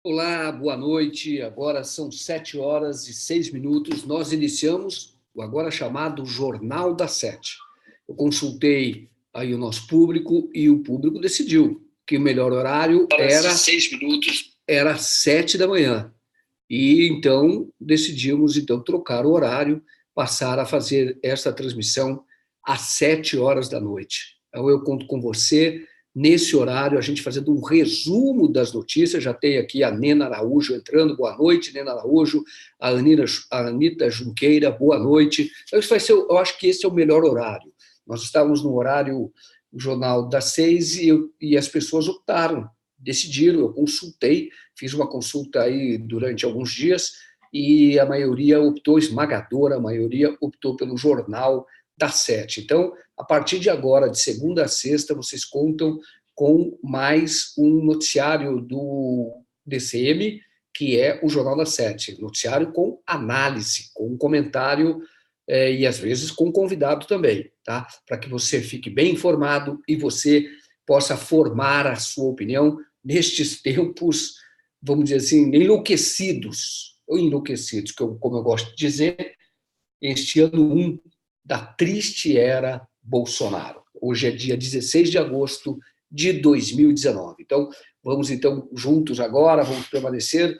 Olá, boa noite. Agora são 7h06. Nós iniciamos o agora chamado Jornal da Sete. Eu consultei aí o nosso público e o público decidiu que o melhor horário era 6 minutos, era 7 da manhã. E então decidimos trocar o horário, passar a fazer esta transmissão às 7 horas da noite. Então eu conto com você nesse horário, a gente fazendo um resumo das notícias. Já tem aqui a Nena Araújo entrando, boa noite, Nena Araújo, a Anita Junqueira, boa noite. Então, isso vai ser, eu acho que esse é o melhor horário. Nós estávamos no horário, o Jornal das 6, e as pessoas optaram, decidiram, eu consultei, fiz uma consulta aí durante alguns dias, e a maioria optou, esmagadora, a maioria optou pelo Jornal das 7. Então, a partir de agora, de segunda a sexta, vocês contam com mais um noticiário do DCM, que é o Jornal das 7. Noticiário com análise, com comentário e, às vezes, com convidado também, tá? Para que você fique bem informado e você possa formar a sua opinião nestes tempos, vamos dizer assim, enlouquecidos, como eu gosto de dizer, este ano 1 da triste era Bolsonaro. Hoje é dia 16 de agosto de 2019. Então, vamos juntos agora, vamos permanecer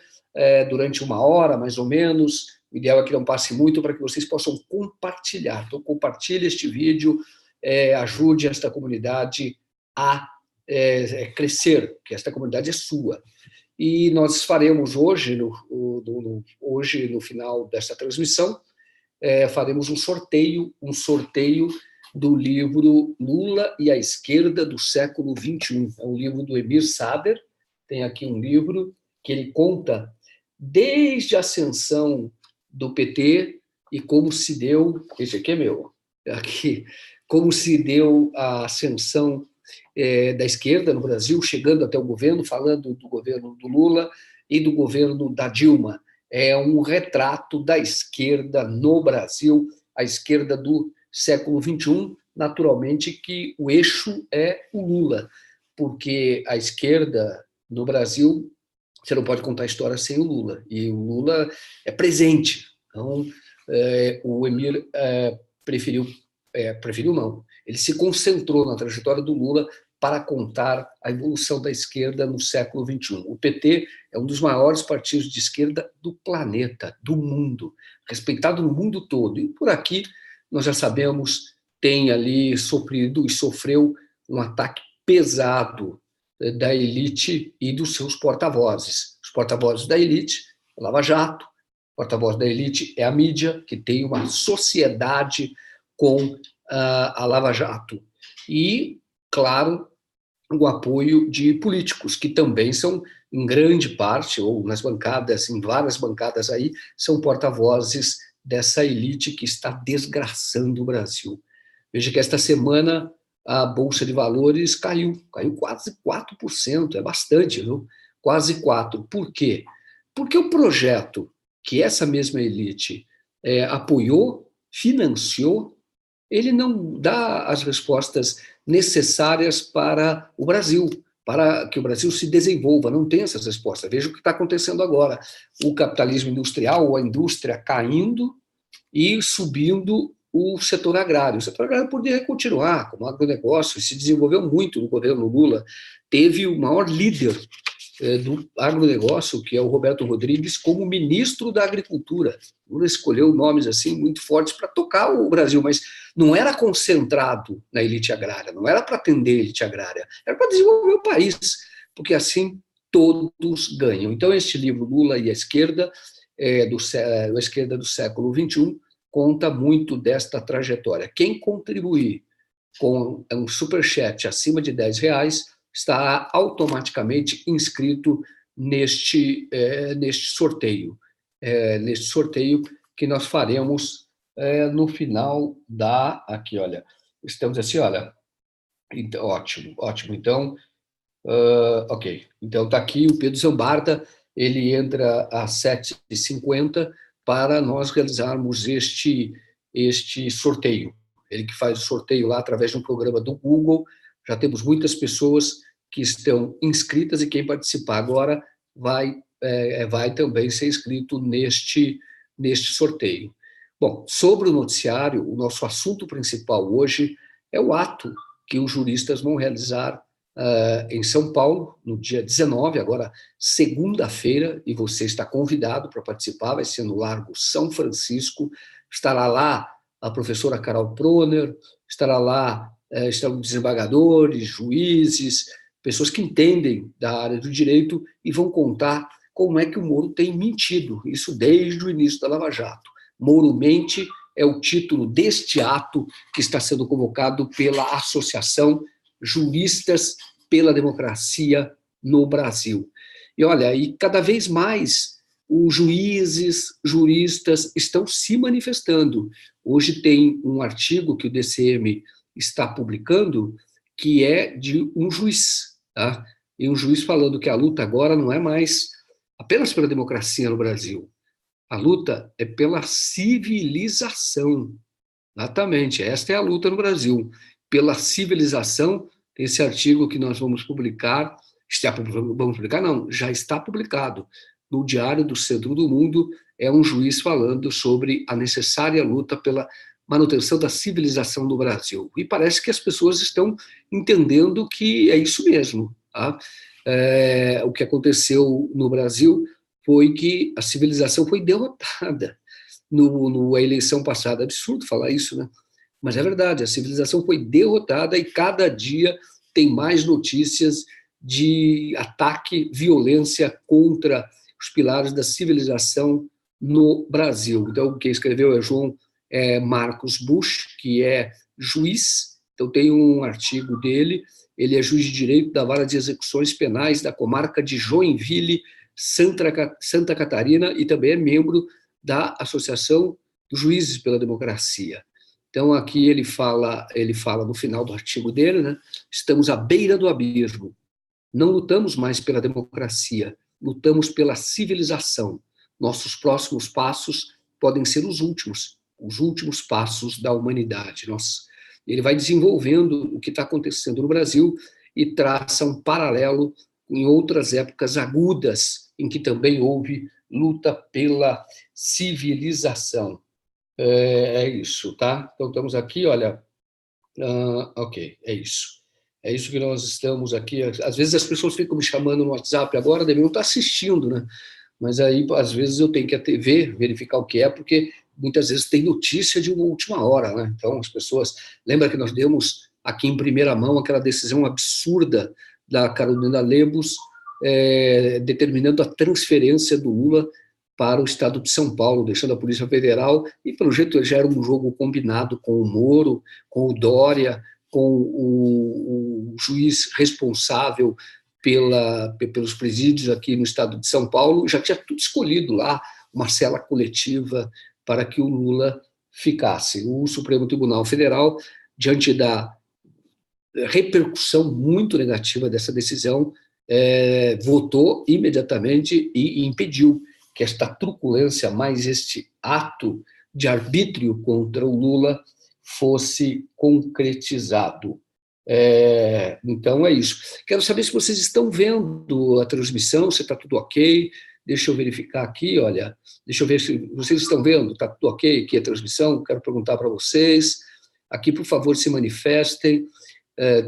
durante 1 hora, mais ou menos. O ideal é que não passe muito para que vocês possam compartilhar. Então, compartilhe este vídeo, ajude esta comunidade a crescer, que esta comunidade é sua. E nós faremos hoje, no final desta transmissão, faremos um sorteio do livro Lula e a Esquerda do Século XXI. É um livro do Emir Sader. Tem aqui um livro que ele conta desde a ascensão do PT e como se deu, esse aqui é meu, aqui, como se deu a ascensão da esquerda no Brasil, chegando até o governo, falando do governo do Lula e do governo da Dilma. É um retrato da esquerda no Brasil, a esquerda do século XXI, naturalmente que o eixo é o Lula, porque a esquerda no Brasil, você não pode contar a história sem o Lula, e o Lula é presente. Então, o Emir preferiu não, ele se concentrou na trajetória do Lula para contar a evolução da esquerda no século XXI. O PT é um dos maiores partidos de esquerda do planeta, do mundo, respeitado no mundo todo. E por aqui, nós já sabemos, tem ali sofrido e sofreu um ataque pesado da elite e dos seus porta-vozes. Os porta-vozes da elite, a Lava Jato, o porta-voz da elite é a mídia, que tem uma sociedade com a Lava Jato. E, claro, o apoio de políticos, que também são, em grande parte, ou nas bancadas, em várias bancadas aí, são porta-vozes dessa elite que está desgraçando o Brasil. Veja que esta semana a Bolsa de Valores caiu quase 4%, é bastante, viu? Quase 4%. Por quê? Porque o projeto que essa mesma elite apoiou, financiou, ele não dá as respostas necessárias para o Brasil, para que o Brasil se desenvolva. Não tem essas respostas. Veja o que está acontecendo agora. O capitalismo industrial, ou a indústria caindo e subindo o setor agrário. O setor agrário poderia continuar como agronegócio, se desenvolveu muito no governo Lula. Teve o maior líder do agronegócio, que é o Roberto Rodrigues, como ministro da Agricultura. Lula escolheu nomes assim muito fortes para tocar o Brasil, mas não era concentrado na elite agrária, não era para atender a elite agrária, era para desenvolver o país, porque assim todos ganham. Então, este livro, Lula e a Esquerda, a Esquerda do Século XXI, conta muito desta trajetória. Quem contribuir com um superchat acima de R$10 está automaticamente inscrito neste sorteio. Neste sorteio que nós faremos no final da... Aqui, olha, estamos assim, olha, então, ótimo. Então, ok. Então, está aqui o Pedro Zambarda, ele entra às 7h50 para nós realizarmos este sorteio. Ele que faz o sorteio lá através de um programa do Google. Já temos muitas pessoas que estão inscritas e quem participar agora vai vai também ser inscrito neste sorteio. Bom, sobre o noticiário, o nosso assunto principal hoje é o ato que os juristas vão realizar em São Paulo, no dia 19, agora segunda-feira, e você está convidado para participar, vai ser no Largo São Francisco, estará lá a professora Carol Proner, estarão desembargadores, juízes, pessoas que entendem da área do direito e vão contar como é que o Moro tem mentido, isso desde o início da Lava Jato. Moro mente é o título deste ato que está sendo convocado pela Associação Juristas pela Democracia no Brasil. E olha, e cada vez mais os juízes, juristas estão se manifestando. Hoje tem um artigo que o DCM está publicando que é de um juiz, tá? E um juiz falando que a luta agora não é mais apenas pela democracia no Brasil, a luta é pela civilização. Exatamente, esta é a luta no Brasil. Pela civilização, esse artigo que nós vamos publicar, não, já está publicado no Diário do Centro do Mundo, é um juiz falando sobre a necessária luta pela manutenção da civilização no Brasil. E parece que as pessoas estão entendendo que é isso mesmo. Tá? O que aconteceu no Brasil foi que a civilização foi derrotada na eleição passada. Absurdo falar isso, né? Mas é verdade, a civilização foi derrotada e cada dia tem mais notícias de ataque, violência contra os pilares da civilização no Brasil. Então, quem escreveu é João Marcos Bush, que é juiz. Então, tem um artigo dele. Ele é juiz de direito da Vara de Execuções Penais da comarca de Joinville, Santa Catarina, e também é membro da Associação dos Juízes pela Democracia. Então, aqui ele fala no final do artigo dele, né? Estamos à beira do abismo. Não lutamos mais pela democracia, lutamos pela civilização. Nossos próximos passos podem ser os últimos passos da humanidade. Ele vai desenvolvendo o que está acontecendo no Brasil e traça um paralelo em outras épocas agudas, em que também houve luta pela civilização. É isso, tá? Então, estamos aqui, olha, ok, é isso. É isso que nós estamos aqui. Às vezes as pessoas ficam me chamando no WhatsApp agora, devem estar assistindo, né? Mas aí, às vezes, eu tenho que verificar o que é, porque muitas vezes tem notícia de uma última hora, né? Então, as pessoas... Lembra que nós demos aqui em primeira mão aquela decisão absurda da Carolina Lebus, determinando a transferência do Lula para o estado de São Paulo, deixando a Polícia Federal, e pelo jeito já era um jogo combinado com o Moro, com o Dória, com o juiz responsável pelos presídios aqui no estado de São Paulo, já tinha tudo escolhido lá, uma cela coletiva para que o Lula ficasse. O Supremo Tribunal Federal, diante da repercussão muito negativa dessa decisão, votou imediatamente e impediu que esta truculência, mais este ato de arbítrio contra o Lula, fosse concretizado. Então, é isso. Quero saber se vocês estão vendo a transmissão, se está tudo ok. Deixa eu verificar aqui, olha. Deixa eu ver se vocês estão vendo, está tudo ok aqui a transmissão. Quero perguntar para vocês. Aqui, por favor, se manifestem.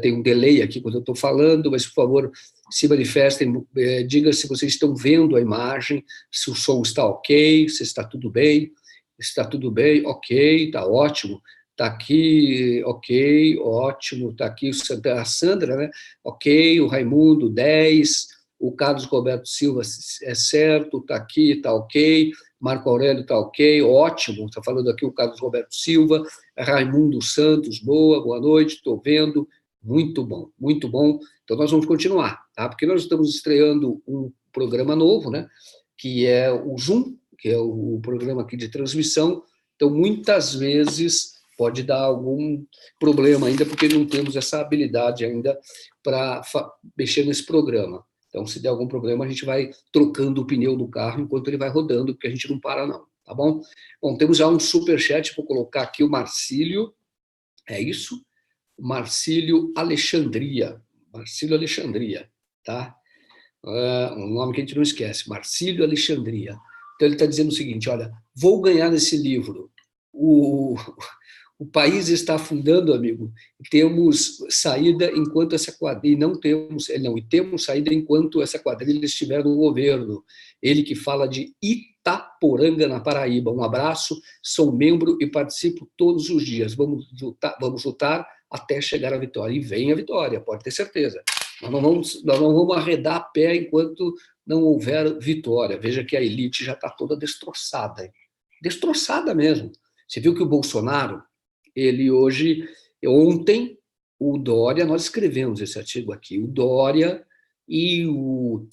Tem um delay aqui quando eu estou falando, mas, por favor, se manifestem, diga se vocês estão vendo a imagem, se o som está ok, se está tudo bem. Está tudo bem? Ok, está ótimo. Está aqui, ok, ótimo. Está aqui a Sandra, né? Ok, o Raimundo, 10. O Carlos Roberto Silva é certo, está aqui, está ok. Marco Aurélio está ok, ótimo. Está falando aqui o Carlos Roberto Silva. Raimundo Santos, boa noite, estou vendo. Muito bom, muito bom. Então, nós vamos continuar, tá? Porque nós estamos estreando um programa novo, né? Que é o Zoom, que é o programa aqui de transmissão. Então, muitas vezes pode dar algum problema ainda, porque não temos essa habilidade ainda para mexer nesse programa. Então, se der algum problema, a gente vai trocando o pneu do carro enquanto ele vai rodando, porque a gente não para, não, tá bom? Bom, temos já um superchat, vou colocar aqui o Marcílio, é isso? Marcílio Alexandria, tá? um nome que a gente não esquece, Marcílio Alexandria. Então, ele está dizendo o seguinte, olha, vou ganhar nesse livro. O país está afundando, amigo, e temos saída enquanto essa quadrilha, e temos saída enquanto essa quadrilha estiver no governo. Ele que fala de Itaporanga, na Paraíba. Um abraço, sou membro e participo todos os dias. Vamos lutar até chegar à vitória. E vem a vitória, pode ter certeza. Nós não vamos arredar a pé enquanto não houver vitória. Veja que a elite já está toda destroçada. Hein? Destroçada mesmo. Você viu que o Bolsonaro, ele hoje, ontem, o Dória, nós escrevemos esse artigo aqui, o Dória e o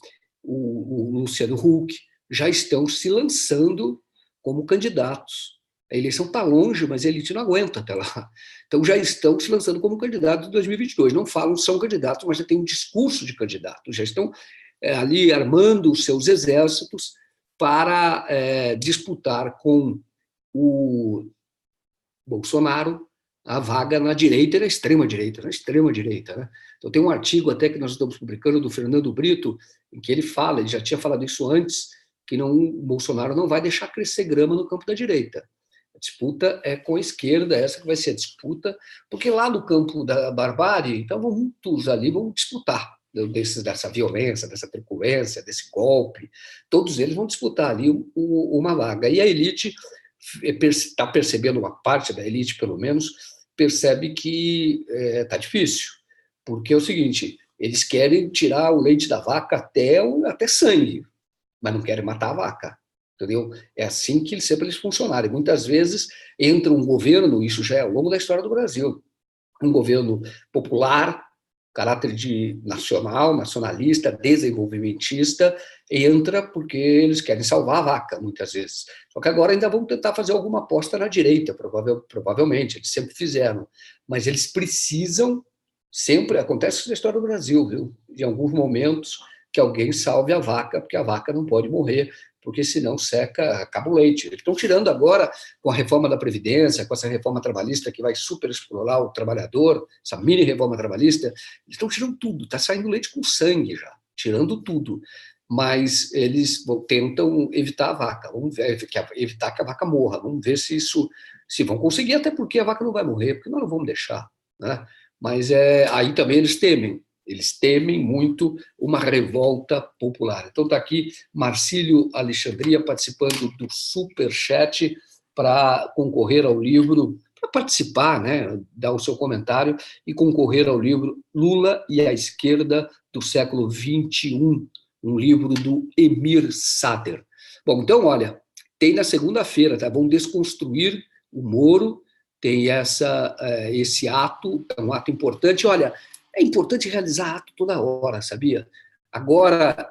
Luciano Huck já estão se lançando como candidatos. A eleição está longe, mas a elite não aguenta até lá. Então, já estão se lançando como candidatos em 2022. Não falam são candidatos, mas já têm um discurso de candidato. Já estão ali armando os seus exércitos para disputar com o Bolsonaro a vaga na direita e na extrema-direita. Né? Então, tem um artigo até que nós estamos publicando do Fernando Brito, em que ele fala, ele já tinha falado isso antes, que o Bolsonaro não vai deixar crescer grama no campo da direita. A disputa é com a esquerda, essa que vai ser a disputa, porque lá no campo da barbárie, então muitos ali vão disputar dessa violência, dessa truculência, desse golpe, todos eles vão disputar ali uma vaga. E a elite está percebendo, uma parte da elite, pelo menos, percebe que está difícil, porque é o seguinte, eles querem tirar o leite da vaca até sangue, mas não querem matar a vaca. Entendeu? É assim que sempre eles funcionaram. Muitas vezes entra um governo, isso já é ao longo da história do Brasil, um governo popular, caráter de nacionalista, desenvolvimentista, entra porque eles querem salvar a vaca, muitas vezes. Só que agora ainda vão tentar fazer alguma aposta na direita, provavelmente, eles sempre fizeram. Mas eles precisam, sempre, acontece isso na história do Brasil, viu? Em alguns momentos, que alguém salve a vaca, porque a vaca não pode morrer, porque senão seca, acaba o leite. Eles estão tirando agora, com a reforma da Previdência, com essa reforma trabalhista que vai super explorar o trabalhador, essa mini reforma trabalhista, eles estão tirando tudo, está saindo leite com sangue já, tirando tudo. Mas eles tentam evitar a vaca, vamos ver, evitar que a vaca morra, vamos ver se vão conseguir, até porque a vaca não vai morrer, porque nós não vamos deixar. Né? Mas aí também eles temem muito uma revolta popular. Então está aqui Marcílio Alexandria participando do Superchat para concorrer ao livro, para participar, né, dar o seu comentário e concorrer ao livro Lula e a Esquerda do século XXI, um livro do Emir Sader. Bom, então, olha, tem na segunda-feira, tá? Vão desconstruir o Moro, tem esse ato, é um ato importante. Olha, é importante realizar ato toda hora, sabia? Agora,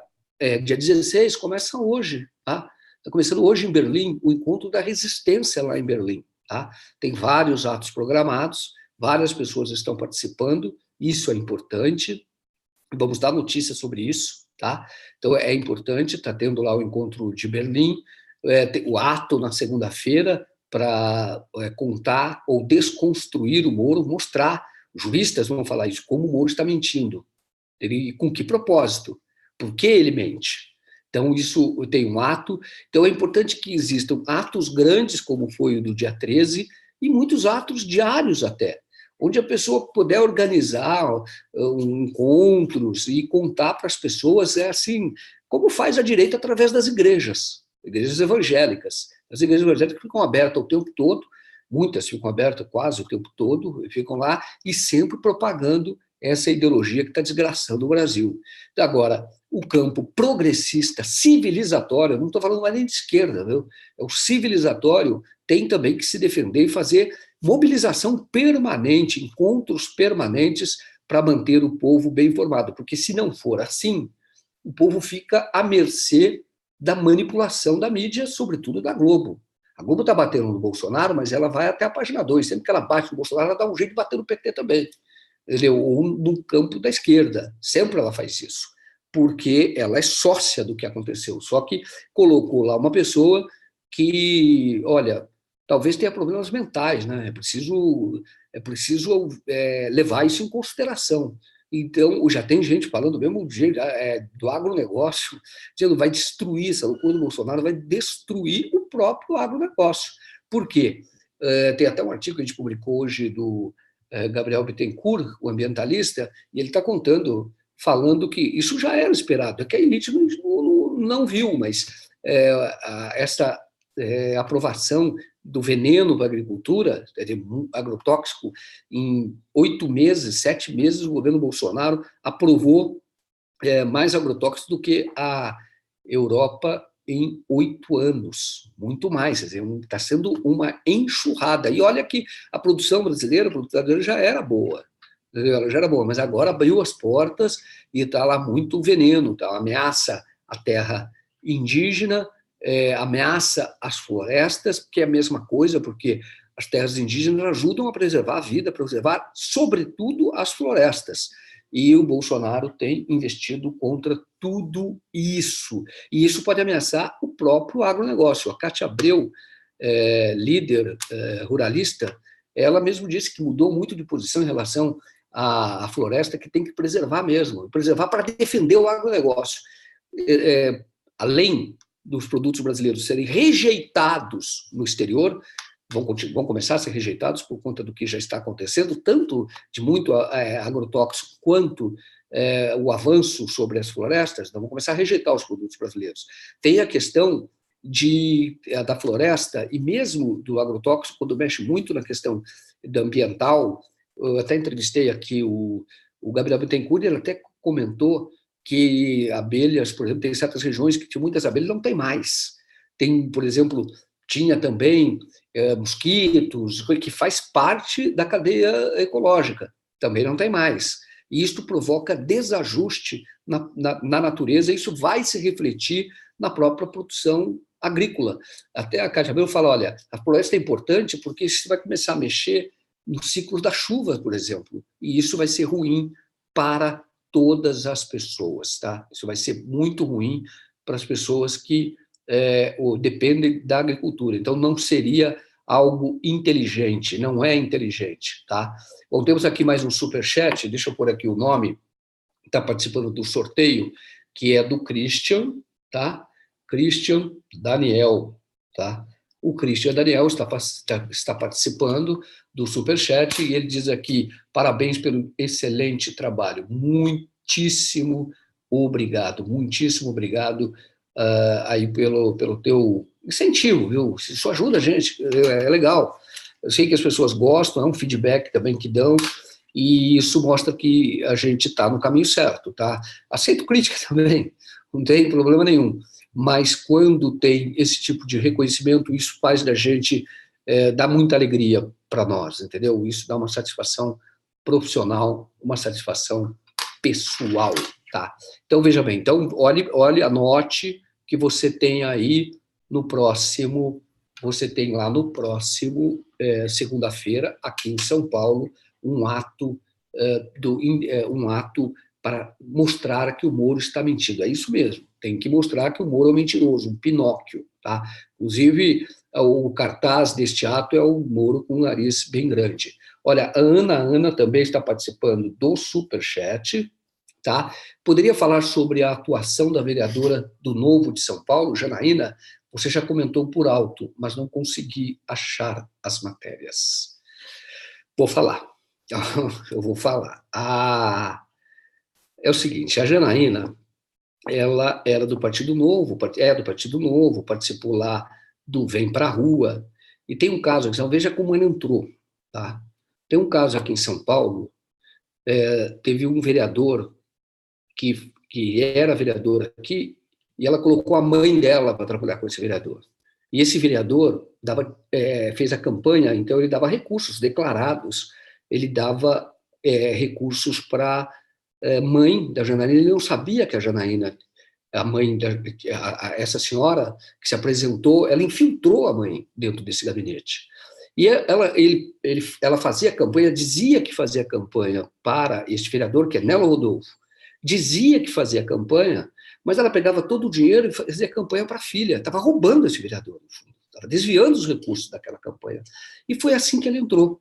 dia 16, começa hoje, tá? Está começando hoje em Berlim o encontro da resistência lá em Berlim, tá? Tem vários atos programados, várias pessoas estão participando, isso é importante, vamos dar notícia sobre isso, tá? Então é importante, está tendo lá o encontro de Berlim, o ato na segunda-feira para contar ou desconstruir o Moro, mostrar, juristas vão falar isso, como o Moro está mentindo, com que propósito, por que ele mente. Então, isso tem um ato. Então, é importante que existam atos grandes, como foi o do dia 13, e muitos atos diários até, onde a pessoa puder organizar encontros e contar para as pessoas, assim, como faz a direita através das igrejas evangélicas. As igrejas evangélicas ficam abertas o tempo todo, muitas ficam abertas quase o tempo todo, ficam lá e sempre propagando essa ideologia que está desgraçando o Brasil. Agora, o campo progressista, civilizatório, não estou falando mais nem de esquerda, viu? O civilizatório tem também que se defender e fazer mobilização permanente, encontros permanentes para manter o povo bem informado, porque se não for assim, o povo fica à mercê da manipulação da mídia, sobretudo da Globo. A Globo está batendo no Bolsonaro, mas ela vai até a página 2. Sempre que ela bate no Bolsonaro, ela dá um jeito de bater no PT também. Ou no campo da esquerda. Sempre ela faz isso. Porque ela é sócia do que aconteceu. Só que colocou lá uma pessoa que, olha, talvez tenha problemas mentais, né? É preciso levar isso em consideração. Então, já tem gente falando mesmo do agronegócio, dizendo que vai destruir, essa loucura do Bolsonaro vai destruir o próprio agronegócio. Por quê? Tem até um artigo que a gente publicou hoje do Gabriel Bittencourt, o ambientalista, e ele está falando que isso já era esperado, é que a elite não viu, mas essa aprovação do veneno para a agricultura, agrotóxico, em 8 meses, 7 meses, o governo Bolsonaro aprovou mais agrotóxicos do que a Europa em 8 anos, muito mais. Está sendo uma enxurrada. E olha que a produção brasileira, já era boa, ela já era boa, mas agora abriu as portas e está lá muito veneno, tá? Ameaça a terra indígena, ameaça as florestas, que é a mesma coisa, porque as terras indígenas ajudam a preservar a vida, a preservar, sobretudo, as florestas. E o Bolsonaro tem investido contra tudo isso. E isso pode ameaçar o próprio agronegócio. A Cátia Abreu, líder ruralista, ela mesmo disse que mudou muito de posição em relação à floresta, que tem que preservar mesmo, preservar para defender o agronegócio. Além dos produtos brasileiros serem rejeitados no exterior, vão começar a ser rejeitados por conta do que já está acontecendo, tanto de muito agrotóxico quanto o avanço sobre as florestas, então vão começar a rejeitar os produtos brasileiros. Tem a questão da floresta e mesmo do agrotóxico, quando mexe muito na questão ambiental. Eu até entrevistei aqui o Gabriel Bittencourt, ele até comentou que abelhas, por exemplo, tem certas regiões que tinha muitas abelhas, não tem mais. Tem, por exemplo, tinha também mosquitos, que faz parte da cadeia ecológica, também não tem mais. E isto provoca desajuste na natureza, e isso vai se refletir na própria produção agrícola. Até a Cátia Abreu fala, olha, a floresta é importante porque isso vai começar a mexer nos ciclos da chuva, por exemplo, e isso vai ser ruim para todas as pessoas, tá? Isso vai ser muito ruim para as pessoas que dependem da agricultura. Então, não seria algo inteligente, não é inteligente, tá? Bom, temos aqui mais um superchat, deixa eu pôr aqui o nome, está participando do sorteio, que é do Christian, tá? Christian Daniel, tá? O Christian Daniel está participando do superchat e ele diz aqui, parabéns pelo excelente trabalho, muitíssimo obrigado aí pelo teu incentivo, viu? Isso ajuda a gente, é legal. Eu sei que as pessoas gostam, é um feedback também que dão, e isso mostra que a gente está no caminho certo, tá? Aceito crítica também, não tem problema nenhum, mas quando tem esse tipo de reconhecimento, isso faz da gente, dá muita alegria para nós, entendeu? Isso dá uma satisfação profissional, uma satisfação pessoal, tá? Então, veja bem, então, olhe, anote que você tem aí no próximo, segunda-feira, aqui em São Paulo, um ato para mostrar que o Moro está mentindo. É isso mesmo, tem que mostrar que o Moro é um mentiroso, um Pinóquio, tá? Inclusive, o cartaz deste ato é o Moro com um nariz bem grande. Olha, a Ana também está participando do Superchat, tá? Poderia falar sobre a atuação da vereadora do Novo de São Paulo, Janaína? Você já comentou por alto, mas não consegui achar as matérias. Vou falar. Eu vou falar. É o seguinte, a Janaína, ela era do Partido Novo, participou lá do Vem Pra Rua, e tem um caso aqui, então veja como ele entrou, tá? Tem um caso aqui em São Paulo, teve um vereador que era vereador aqui, e ela colocou a mãe dela para trabalhar com esse vereador. E esse vereador fez a campanha, então ele dava recursos declarados, ele dava recursos para mãe da Janaína. Ele não sabia que a Janaína, a mãe, essa senhora que se apresentou, ela infiltrou a mãe dentro desse gabinete. E ela fazia campanha, dizia que fazia campanha para este vereador, que é Nelo Rodolfo, dizia que fazia campanha, mas ela pegava todo o dinheiro e fazia campanha para a filha, estava roubando esse vereador, estava desviando os recursos daquela campanha. E foi assim que ela entrou.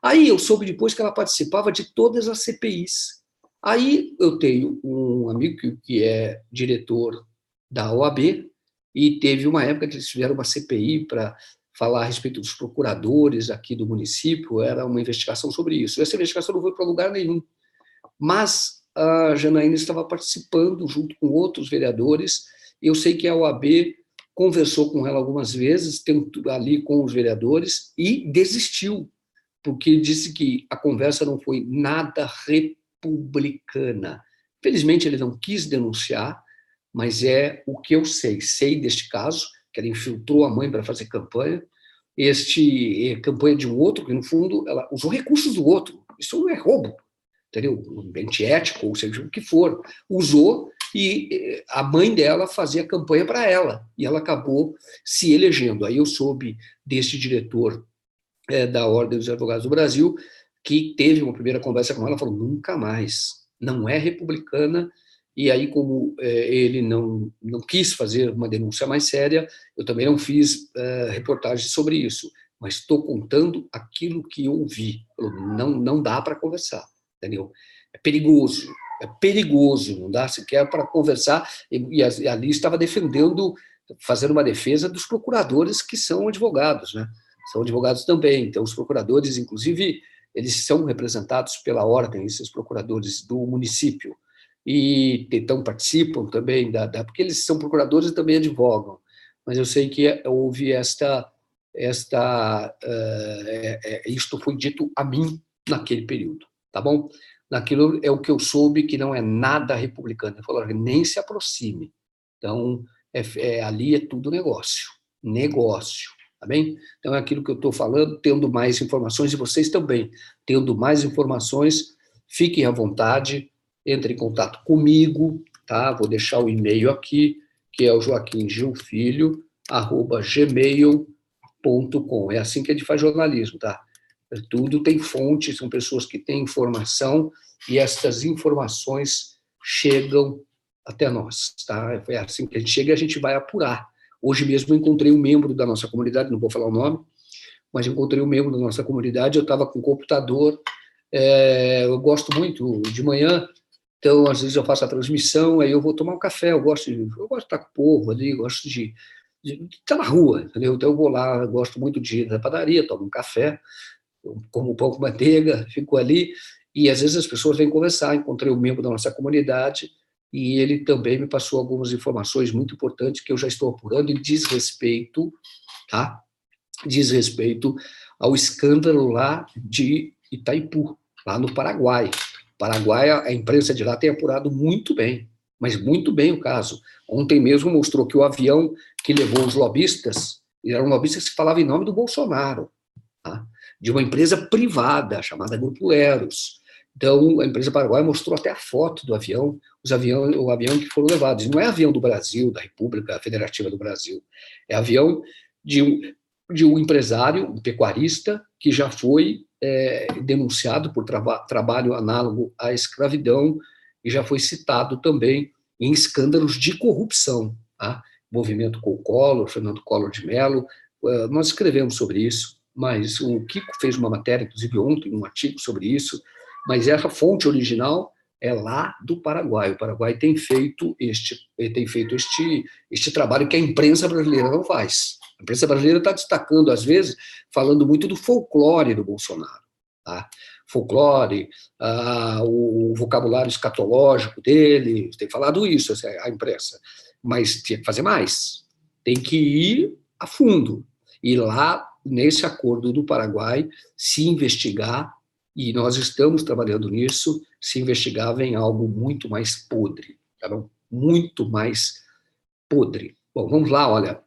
Aí eu soube depois que ela participava de todas as CPIs. Aí eu tenho um amigo que é diretor da OAB e teve uma época que eles fizeram uma CPI para falar a respeito dos procuradores aqui do município, era uma investigação sobre isso. Essa investigação não foi para lugar nenhum, mas a Janaína estava participando junto com outros vereadores. Eu sei que a OAB conversou com ela algumas vezes, ali com os vereadores, e desistiu, porque disse que a conversa não foi nada republicana. Felizmente, ele não quis denunciar, mas é o que eu sei. Sei deste caso, que ela infiltrou a mãe para fazer campanha, campanha de um outro, que, no fundo, ela usou recursos do outro. Isso não é roubo, entendeu? Antiético, ou seja, o que for. Usou e a mãe dela fazia campanha para ela, e ela acabou se elegendo. Aí eu soube desse diretor da Ordem dos Advogados do Brasil, que teve uma primeira conversa com ela, falou, nunca mais, não é republicana, e aí como ele não quis fazer uma denúncia mais séria, eu também não fiz reportagem sobre isso, mas estou contando aquilo que eu vi. Não dá para conversar, entendeu? É perigoso, não dá sequer para conversar, e ali estava defendendo, fazendo uma defesa dos procuradores que são advogados, né? São advogados também, então os procuradores, inclusive, eles são representados pela ordem, esses procuradores do município, e então participam também, porque eles são procuradores e também advogam, mas eu sei que houve isto foi dito a mim naquele período, tá bom? Naquilo é o que eu soube, que não é nada republicano. Ele falou, nem se aproxime. Então, ali é tudo negócio, tá bem? Então, é aquilo que eu estou falando, tendo mais informações, e vocês também, tendo mais informações, fiquem à vontade, entre em contato comigo, tá? Vou deixar o e-mail aqui, que é o joaquimgilfilho@gmail.com. É assim que a gente faz jornalismo, tá? Tudo tem fonte, são pessoas que têm informação, e estas informações chegam até nós, tá? É assim que a gente chega e a gente vai apurar. Hoje mesmo eu encontrei um membro da nossa comunidade, não vou falar o nome, mas encontrei um membro da nossa comunidade, eu estava com o computador, eu gosto muito de manhã, então às vezes eu faço a transmissão, aí eu vou tomar um café, eu gosto de estar com o povo ali, gosto de estar na rua, entendeu? Então eu vou lá, eu gosto muito de ir na padaria, tomo um café, como pão com manteiga, fico ali, e às vezes as pessoas vêm conversar. Encontrei um membro da nossa comunidade, e ele também me passou algumas informações muito importantes que eu já estou apurando, e diz respeito, tá? Diz respeito ao escândalo lá de Itaipu, lá no Paraguai. Paraguai, a imprensa de lá tem apurado muito bem, mas muito bem o caso. Ontem mesmo mostrou que o avião que levou os lobistas, eram lobistas que falavam em nome do Bolsonaro, tá? De uma empresa privada chamada Grupo Eros. Então, a empresa paraguaia mostrou até a foto do avião, o avião que foram levados. Não é avião do Brasil, da República Federativa do Brasil, é avião de um empresário, um pecuarista, que já foi denunciado por trabalho análogo à escravidão, e já foi citado também em escândalos de corrupção, tá? Movimento com o Collor, Fernando Collor de Mello, nós escrevemos sobre isso, mas o Kiko fez uma matéria, inclusive ontem, um artigo sobre isso, mas essa fonte original é lá do Paraguai. O Paraguai tem feito este trabalho que a imprensa brasileira não faz. A imprensa brasileira está destacando, às vezes, falando muito do folclore do Bolsonaro. Tá? Folclore, o vocabulário escatológico dele, tem falado isso, a imprensa. Mas tinha que fazer mais. Tem que ir a fundo. E lá, nesse acordo do Paraguai, se investigar, e nós estamos trabalhando nisso, se investigava em algo muito mais podre, tá bom? Muito mais podre. Bom, vamos lá, olha.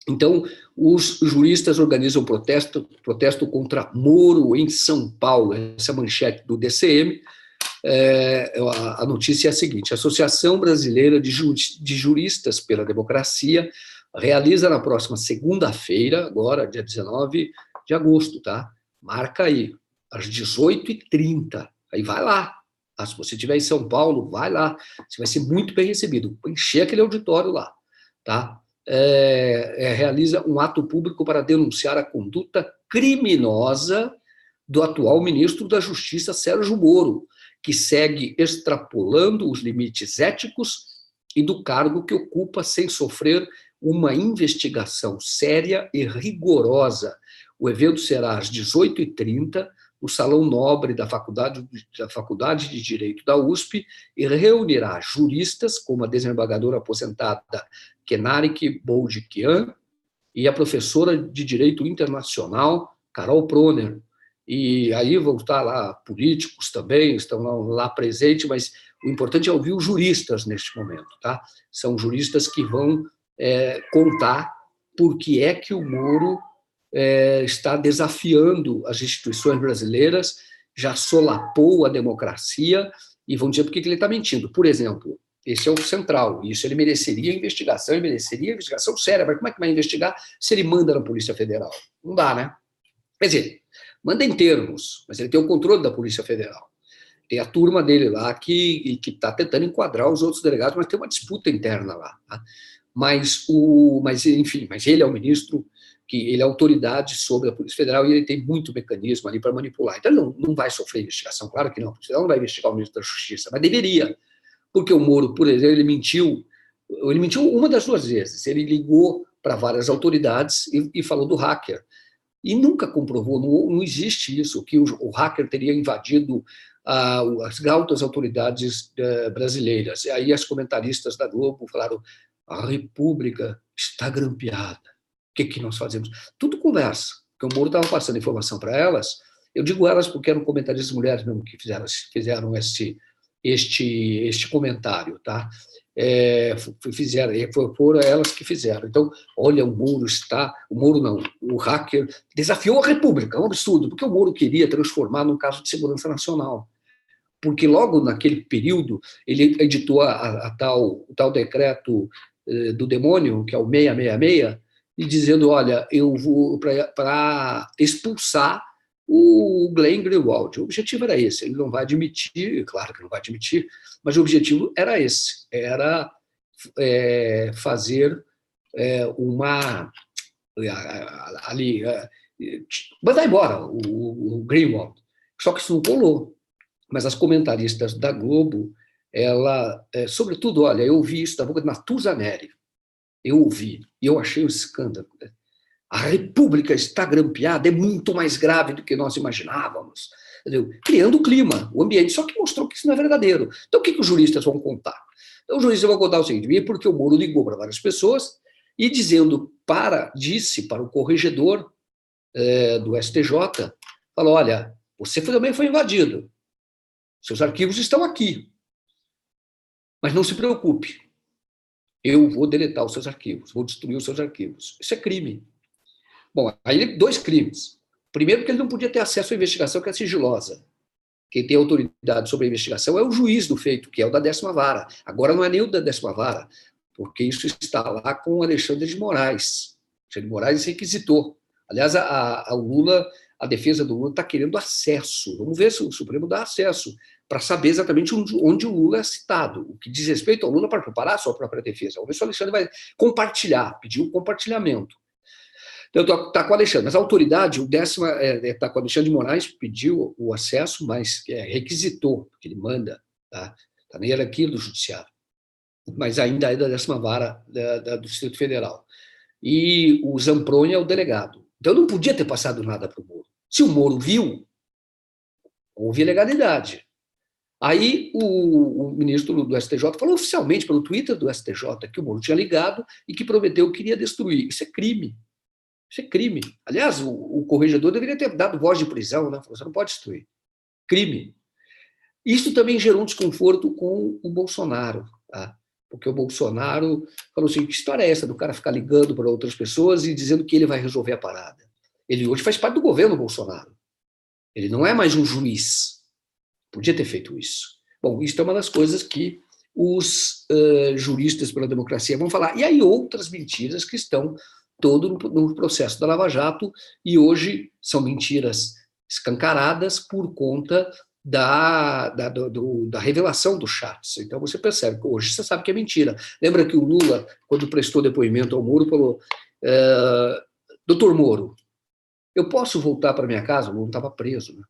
Então, os juristas organizam protesto contra Moro em São Paulo, essa manchete do DCM. A notícia é a seguinte: a Associação Brasileira de Juristas pela Democracia realiza na próxima segunda-feira, agora, dia 19 de agosto, tá? Marca aí, às 18h30. Aí vai lá. Se você estiver em São Paulo, vai lá. Você vai ser muito bem recebido. Encher aquele auditório lá, tá? Realiza um ato público para denunciar a conduta criminosa do atual ministro da Justiça, Sérgio Moro, que segue extrapolando os limites éticos e do cargo que ocupa sem sofrer uma investigação séria e rigorosa. O evento será às 18h30, no Salão Nobre da Faculdade de Direito da USP, e reunirá juristas, como a desembargadora aposentada Kenarik Boldikian e a professora de Direito Internacional, Carol Proner. E aí vão estar lá políticos também, estão lá presentes, mas o importante é ouvir os juristas neste momento. Tá? São juristas que vão contar por que é que o Moro está desafiando as instituições brasileiras, já solapou a democracia, e vão dizer por que ele está mentindo. Por exemplo, esse é o central, isso ele mereceria investigação séria, mas como é que vai investigar se ele manda na Polícia Federal? Não dá, né? Quer dizer, manda em termos, mas ele tem o controle da Polícia Federal. Tem a turma dele lá que está tentando enquadrar os outros delegados, mas tem uma disputa interna lá. Tá? Mas ele é o ministro, que ele é autoridade sobre a Polícia Federal e ele tem muito mecanismo ali para manipular. Então, ele não vai sofrer investigação, claro que não. A Polícia Federal não vai investigar o ministro da Justiça, mas deveria, porque o Moro, por exemplo, ele mentiu uma das duas vezes. Ele ligou para várias autoridades e falou do hacker. E nunca comprovou, não existe isso, que o hacker teria invadido as altas autoridades brasileiras. E aí as comentaristas da Globo falaram: a República está grampeada. O que nós fazemos? Tudo conversa, porque o Moro estava passando informação para elas. Eu digo elas porque eram comentaristas mulheres mesmo que fizeram este comentário, tá? Foram elas que fizeram. Então, olha, o hacker desafiou a República, é um absurdo, porque o Moro queria transformar num caso de segurança nacional. Porque logo naquele período ele editou o tal decreto do demônio, que é o 666, e dizendo: olha, eu vou para expulsar o Glenn Greenwald. O objetivo era esse, ele não vai admitir, claro que não vai admitir, mas o objetivo era esse, era fazer uma... ali, mandar embora o Greenwald. Só que isso não colou. Mas as comentaristas da Globo, sobretudo, olha, eu ouvi isso da boca de Natuza Neri, eu ouvi, e eu achei um escândalo. A República está grampeada, é muito mais grave do que nós imaginávamos. Entendeu? Criando o clima, o ambiente, só que mostrou que isso não é verdadeiro. Então, o que os juristas vão contar? Então, os juristas vão contar o seguinte: porque o Moro ligou para várias pessoas e disse para o corregedor do STJ, falou: olha, você também foi invadido, seus arquivos estão aqui, mas não se preocupe, eu vou deletar os seus arquivos, vou destruir os seus arquivos. Isso é crime. Bom, aí 2 crimes. Primeiro, que ele não podia ter acesso à investigação, que é sigilosa. Quem tem autoridade sobre a investigação é o juiz do feito, que é o da 10ª Vara. Agora não é nem o da 10ª Vara, porque isso está lá com o Alexandre de Moraes. Alexandre de Moraes requisitou. Aliás, a defesa do Lula está querendo acesso. Vamos ver se o Supremo dá acesso, para saber exatamente onde o Lula é citado. O que diz respeito ao Lula para preparar a sua própria defesa. Vamos ver se o Alexandre vai compartilhar, pedir um compartilhamento. Então, está com o Alexandre. Mas a autoridade, o 10ª, está com o Alexandre de Moraes, pediu o acesso, mas requisitou, porque ele manda, tá? Está na hierarquia do Judiciário. Mas ainda é da 10ª Vara do Distrito Federal. E o Zampronha é o delegado. Então, não podia ter passado nada para o Moro. Se o Moro viu, houve ilegalidade. Aí o ministro do STJ falou oficialmente pelo Twitter do STJ que o Moro tinha ligado e que prometeu que iria destruir. Isso é crime. Isso é crime. Aliás, o corregedor deveria ter dado voz de prisão, né? Falou: você não pode destruir. Crime. Isso também gerou um desconforto com o Bolsonaro, tá? Porque o Bolsonaro falou assim: que história é essa do cara ficar ligando para outras pessoas e dizendo que ele vai resolver a parada? Ele hoje faz parte do governo Bolsonaro. Ele não é mais um juiz. Podia ter feito isso. Bom, isso é uma das coisas que os juristas pela democracia vão falar. E aí outras mentiras que estão todo no processo da Lava Jato, e hoje são mentiras escancaradas por conta da revelação dos chats. Então você percebe que hoje você sabe que é mentira. Lembra que o Lula, quando prestou depoimento ao Moro, falou: doutor Moro, eu posso voltar para minha casa? O Lula estava preso, né?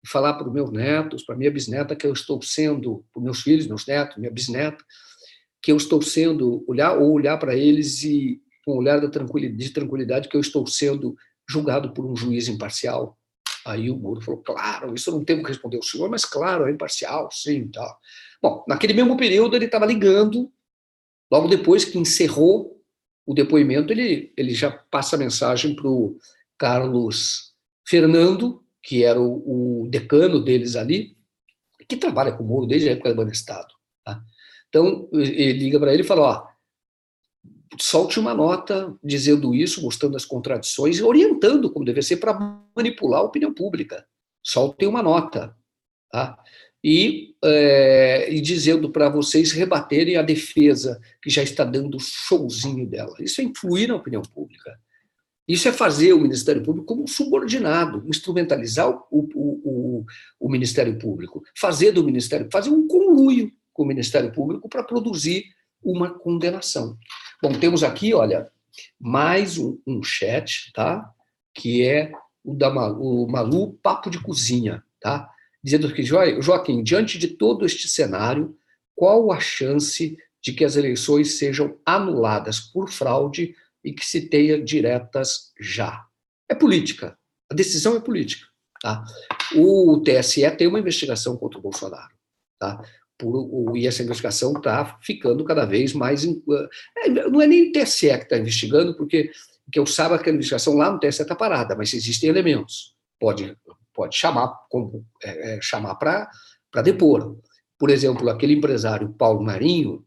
falar para os meus netos, para minha bisneta, que eu estou sendo, para os meus filhos, meus netos, minha bisneta, que eu estou sendo, olhar para eles e com um olhar de tranquilidade, que eu estou sendo julgado por um juiz imparcial. Aí o Moro falou, claro, isso eu não tenho que responder ao senhor, mas claro, é imparcial, sim, tal. Bom, naquele mesmo período ele estava ligando, logo depois que encerrou o depoimento, ele já passa a mensagem para o Carlos Fernando, que era o decano deles ali, que trabalha com o Moro desde a época do Banestado. Tá? Então, ele liga para ele e fala, ó, solte uma nota dizendo isso, mostrando as contradições e orientando como deve ser para manipular a opinião pública. Solte uma nota. Tá? E dizendo para vocês rebaterem a defesa que já está dando o showzinho dela. Isso é influir na opinião pública. Isso é fazer o Ministério Público como um subordinado, instrumentalizar o Ministério Público, fazer um conluio com o Ministério Público para produzir uma condenação. Bom, temos aqui, olha, mais um chat, tá? Que é o Malu Papo de Cozinha, tá? Dizendo que, Joaquim, diante de todo este cenário, qual a chance de que as eleições sejam anuladas por fraude e que se tenha diretas já? É política. A decisão é política. Tá? O TSE tem uma investigação contra o Bolsonaro. Tá? E essa investigação está ficando cada vez mais... Não é nem o TSE que está investigando, porque eu saiba que a investigação lá no TSE está parada, mas existem elementos. Pode chamar para depor. Por exemplo, aquele empresário Paulo Marinho,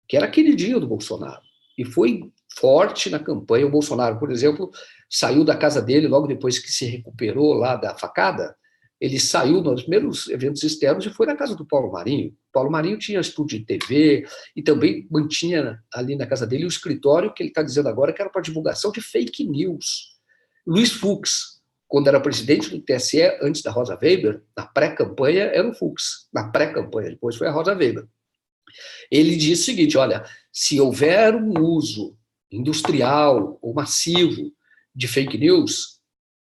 que era queridinho do Bolsonaro, e foi forte na campanha. O Bolsonaro, por exemplo, saiu da casa dele logo depois que se recuperou lá da facada. Ele saiu nos primeiros eventos externos e foi na casa do Paulo Marinho. Paulo Marinho tinha estúdio de TV e também mantinha ali na casa dele o escritório que ele está dizendo agora que era para divulgação de fake news. Luiz Fux, quando era presidente do TSE, antes da Rosa Weber, na pré-campanha era o Fux. Na pré-campanha, depois foi a Rosa Weber. Ele disse o seguinte, olha, se houver um uso industrial ou massivo de fake news,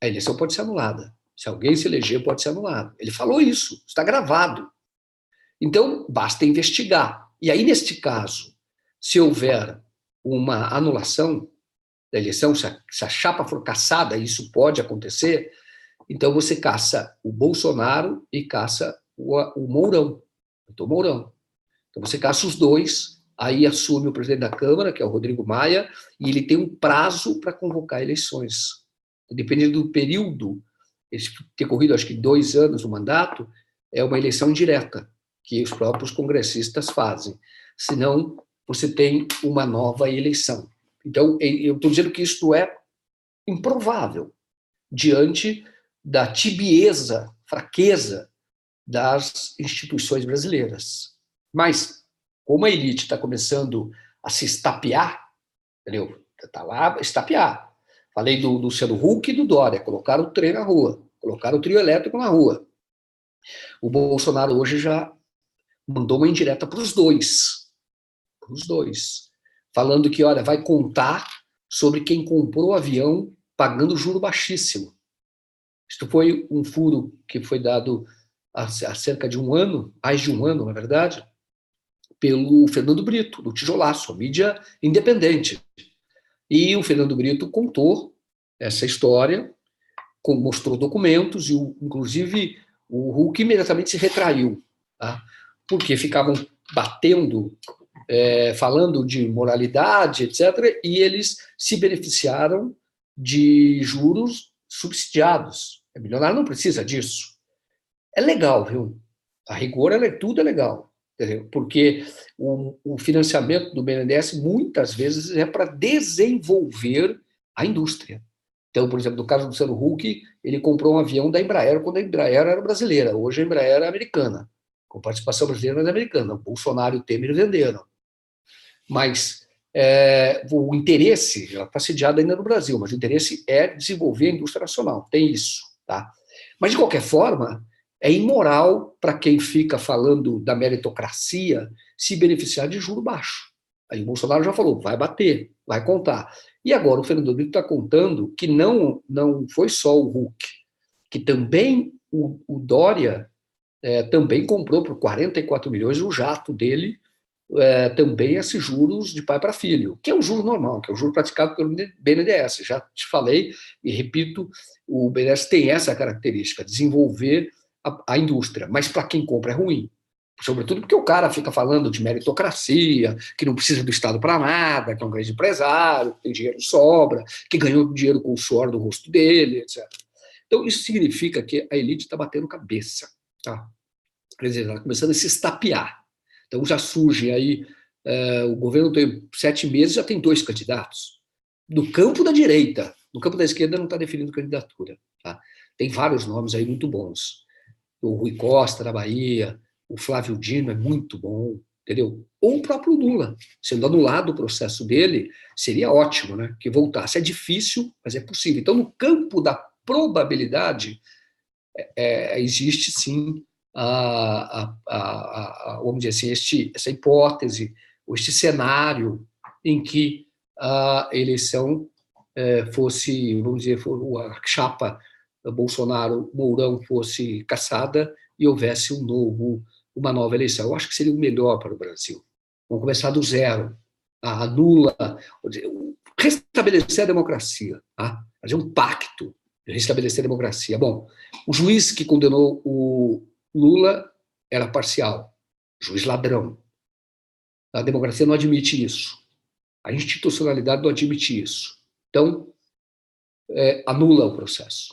a eleição pode ser anulada. Se alguém se eleger, pode ser anulado. Ele falou isso, está gravado. Então, basta investigar. E aí, neste caso, se houver uma anulação da eleição, se a chapa for caçada, isso pode acontecer, então você caça o Bolsonaro e caça o Mourão, o Mourão. Então você caça os dois, aí assume o presidente da Câmara, que é o Rodrigo Maia, e ele tem um prazo para convocar eleições. Dependendo do período, ter corrido acho que 2 anos o mandato, é uma eleição indireta, que os próprios congressistas fazem. Senão, você tem uma nova eleição. Então, eu estou dizendo que isto é improvável, diante da tibieza, fraqueza das instituições brasileiras. Mas, como a elite está começando a se estapear, entendeu? Está lá, estapear. Falei do Luciano Huck e do Dória, colocaram o trem na rua, colocaram o trio elétrico na rua. O Bolsonaro hoje já mandou uma indireta para os dois, falando que, olha, vai contar sobre quem comprou o avião pagando juro baixíssimo. Isto foi um furo que foi dado há cerca de 1 ano, mais de 1 ano, na verdade, pelo Fernando Brito, do Tijolaço, a mídia independente. E o Fernando Brito contou essa história, mostrou documentos, e inclusive o Huck imediatamente se retraiu, tá? Porque ficavam batendo, falando de moralidade, etc., e eles se beneficiaram de juros subsidiados. O milionário não precisa disso. É legal, viu? A rigor, tudo é legal. Entendeu? Porque o financiamento do BNDES muitas vezes é para desenvolver a indústria. Então, por exemplo, no caso do Luciano Huck, ele comprou um avião da Embraer quando a Embraer era brasileira. Hoje a Embraer é americana, com participação brasileira, mas americana. O Bolsonaro e o Temer venderam. Mas o interesse, ela está sediada ainda no Brasil, mas o interesse é desenvolver a indústria nacional. Tem isso. Tá? Mas, de qualquer forma, é imoral para quem fica falando da meritocracia se beneficiar de juro baixo. Aí o Bolsonaro já falou, vai bater, vai contar. E agora o Fernando Brito está contando que não foi só o Huck, que também o Dória também comprou por 44 milhões o jato dele, também esses juros de pai para filho, que é o juro normal, que é o juro praticado pelo BNDES. Já te falei e repito, o BNDES tem essa característica, desenvolver a indústria, mas para quem compra é ruim. Sobretudo porque o cara fica falando de meritocracia, que não precisa do Estado para nada, que é um grande empresário, que tem dinheiro de sobra, que ganhou dinheiro com o suor do rosto dele, etc. Então, isso significa que a elite está batendo cabeça. Tá? Quer dizer, ela está começando a se estapear. Então, já surge aí, o governo tem 7 meses, já tem 2 candidatos. No campo da direita, no campo da esquerda não está definindo candidatura. Tá? Tem vários nomes aí muito bons. O Rui Costa, da Bahia, o Flávio Dino é muito bom, entendeu? Ou o próprio Lula, sendo anulado o processo dele, seria ótimo, né? Que voltasse. É difícil, mas é possível. Então, no campo da probabilidade, existe sim vamos dizer assim, essa hipótese, ou este cenário em que a eleição fosse, vamos dizer, a chapa Bolsonaro-Mourão fosse cassada e houvesse uma nova eleição. Eu acho que seria o melhor para o Brasil. Vamos começar do zero. Anula, restabelecer a democracia, tá? Fazer um pacto de restabelecer a democracia. Bom, o juiz que condenou o Lula era parcial, juiz ladrão. A democracia não admite isso. A institucionalidade não admite isso. Então, anula o processo.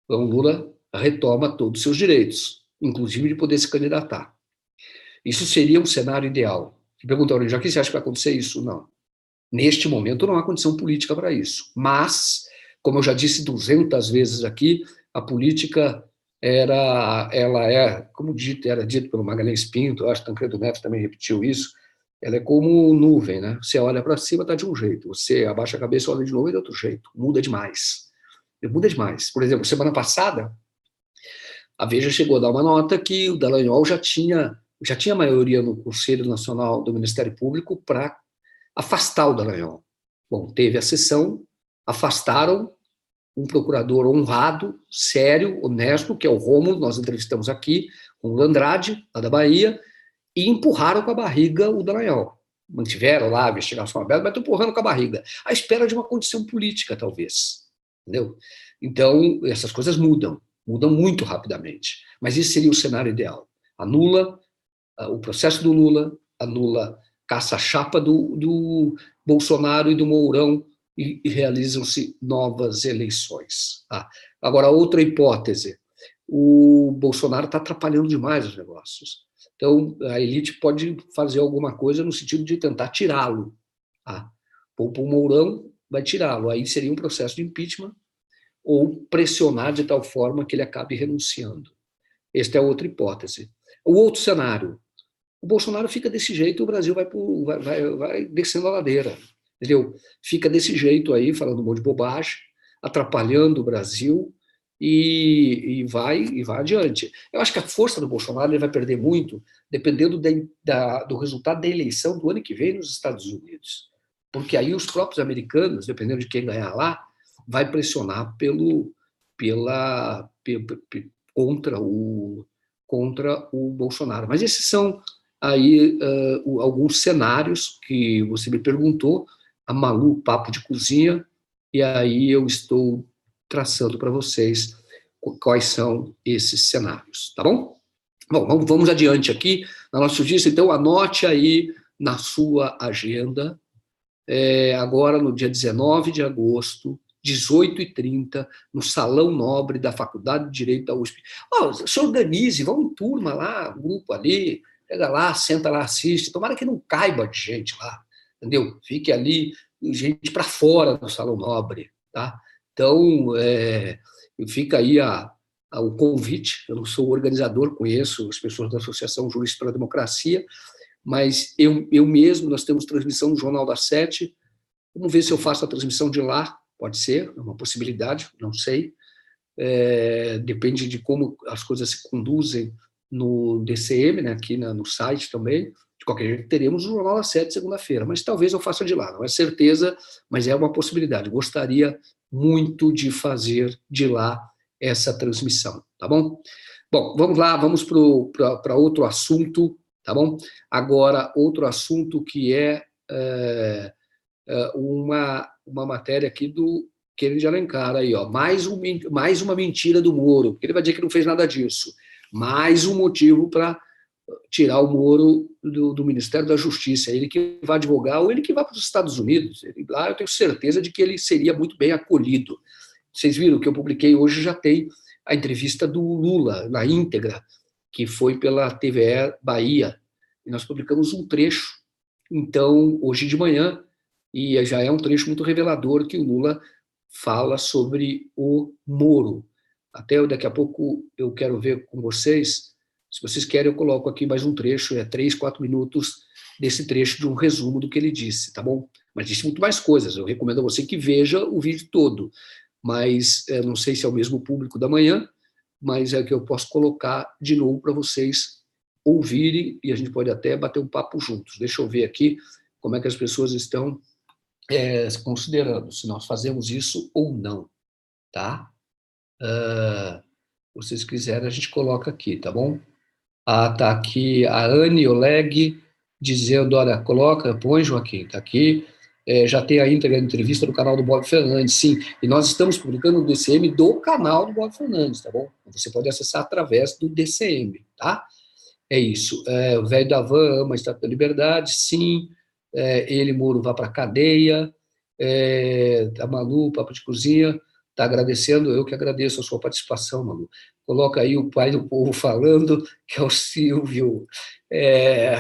Então, Lula retoma todos os seus direitos, inclusive de poder se candidatar. Isso seria um cenário ideal. Se perguntaram, já que você acha que vai acontecer isso? Não. Neste momento não há condição política para isso. Mas, como eu já disse 200 vezes aqui, a política como era dito pelo Magalhães Pinto, acho que Tancredo Neves também repetiu isso, ela é como nuvem, né? Você olha para cima, está de um jeito. Você abaixa a cabeça, olha de novo, é de outro jeito. Muda demais. Muda demais. Por exemplo, semana passada, a Veja chegou a dar uma nota que o Dallagnol já tinha maioria no Conselho Nacional do Ministério Público para afastar o Dallagnol. Bom, teve a sessão, afastaram um procurador honrado, sério, honesto, que é o Rômulo, nós entrevistamos aqui, o Andrade, lá da Bahia, e empurraram com a barriga o Dallagnol. Mantiveram lá a investigação aberta, mas estão empurrando com a barriga, à espera de uma condição política, talvez. Entendeu? Então, essas coisas mudam muito rapidamente. Mas esse seria o cenário ideal. Anula o processo do Lula, anula, caça a chapa do Bolsonaro e do Mourão e realizam-se novas eleições. Agora, outra hipótese, o Bolsonaro está atrapalhando demais os negócios. Então, a elite pode fazer alguma coisa no sentido de tentar tirá-lo. O Mourão vai tirá-lo. Aí seria um processo de impeachment ou pressionar de tal forma que ele acabe renunciando. Esta é outra hipótese. O outro cenário, o Bolsonaro fica desse jeito, o Brasil vai descendo a ladeira, entendeu? Fica desse jeito aí, falando um monte de bobagem, atrapalhando o Brasil e vai adiante. Eu acho que a força do Bolsonaro ele vai perder muito, dependendo do resultado da eleição do ano que vem nos Estados Unidos. Porque aí os próprios americanos, dependendo de quem ganhar lá, vai pressionar contra o Bolsonaro. Mas esses são aí alguns cenários que você me perguntou, a Malu Papo de Cozinha, e aí eu estou traçando para vocês quais são esses cenários, tá bom? Bom, vamos adiante aqui na nossa justiça, então anote aí na sua agenda, agora no dia 19 de agosto, 18h30, no Salão Nobre da Faculdade de Direito da USP. Se organize, vão em turma lá, um grupo ali, pega lá, senta lá, assiste. Tomara que não caiba de gente lá, entendeu? Fique ali, gente para fora do Salão Nobre, tá? Então, fica aí o convite. Eu não sou organizador, conheço as pessoas da Associação Juristas pela Democracia, mas eu mesmo, nós temos transmissão no Jornal da Sete. Vamos ver se eu faço a transmissão de lá. Pode ser, é uma possibilidade, não sei. Depende de como as coisas se conduzem no DCM, né, aqui no site também. De qualquer jeito, teremos o Jornal às 7, segunda-feira, mas talvez eu faça de lá, não é certeza, mas é uma possibilidade. Gostaria muito de fazer de lá essa transmissão, tá bom? Bom, vamos lá, vamos para outro assunto, tá bom? Agora, outro assunto que é uma matéria aqui do Kennedy de Alencar, aí, ó, mais uma mentira do Moro, porque ele vai dizer que não fez nada disso. Mais um motivo para tirar o Moro do Ministério da Justiça, ele que vai advogar ou ele que vai para os Estados Unidos. Lá eu tenho certeza de que ele seria muito bem acolhido. Vocês viram que eu publiquei hoje, já tem a entrevista do Lula, na íntegra, que foi pela TVE Bahia, e nós publicamos um trecho, então, hoje de manhã, e já é um trecho muito revelador que o Lula fala sobre o Moro. Até daqui a pouco eu quero ver com vocês. Se vocês querem, eu coloco aqui mais um trecho, 3, 4 minutos desse trecho de um resumo do que ele disse, tá bom? Mas disse muito mais coisas. Eu recomendo a você que veja o vídeo todo. Mas não sei se é o mesmo público da manhã, mas é que eu posso colocar de novo para vocês ouvirem e a gente pode até bater um papo juntos. Deixa eu ver aqui como é que as pessoas estão considerando, se nós fazemos isso ou não, tá? Se vocês quiserem, a gente coloca aqui, tá bom? Tá aqui a Anne Oleg dizendo, olha, coloca, põe, Joaquim, tá aqui, já tem a íntegra da entrevista do canal do Bob Fernandes, sim, e nós estamos publicando o DCM do canal do Bob Fernandes, tá bom? Você pode acessar através do DCM, tá? É isso. O velho da van ama a Estátua da Liberdade, sim, ele, Moro, vá para a cadeia, a Malu, Papo de Cozinha, está agradecendo, eu que agradeço a sua participação, Malu. Coloca aí o pai do povo falando, que é o Silvio,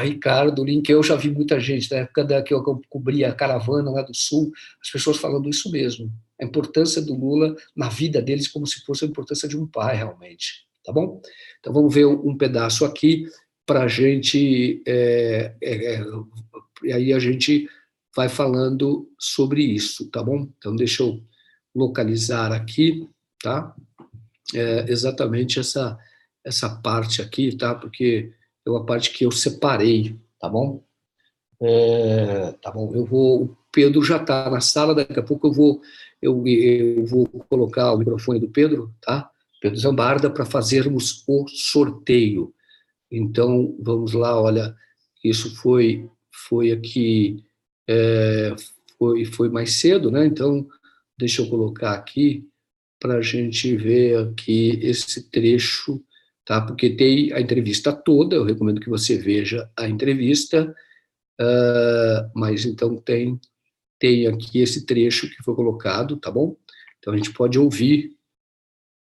Ricardo, o link, eu já vi muita gente, na época que eu cobria a caravana lá do Sul, as pessoas falando isso mesmo, a importância do Lula na vida deles como se fosse a importância de um pai, realmente, tá bom? Então vamos ver um pedaço aqui para a gente, e aí a gente vai falando sobre isso, tá bom? Então deixa eu localizar aqui, tá? Exatamente essa parte aqui, tá? Porque é uma parte que eu separei, tá bom? Tá bom, o Pedro já está na sala, daqui a pouco eu vou colocar o microfone do Pedro, tá? Pedro Zambarda, para fazermos o sorteio. Então, vamos lá, olha, isso foi aqui, foi mais cedo, né? Então, deixa eu colocar aqui para a gente ver aqui esse trecho, tá? Porque tem a entrevista toda, eu recomendo que você veja a entrevista, mas então tem aqui esse trecho que foi colocado, tá bom? Então a gente pode ouvir,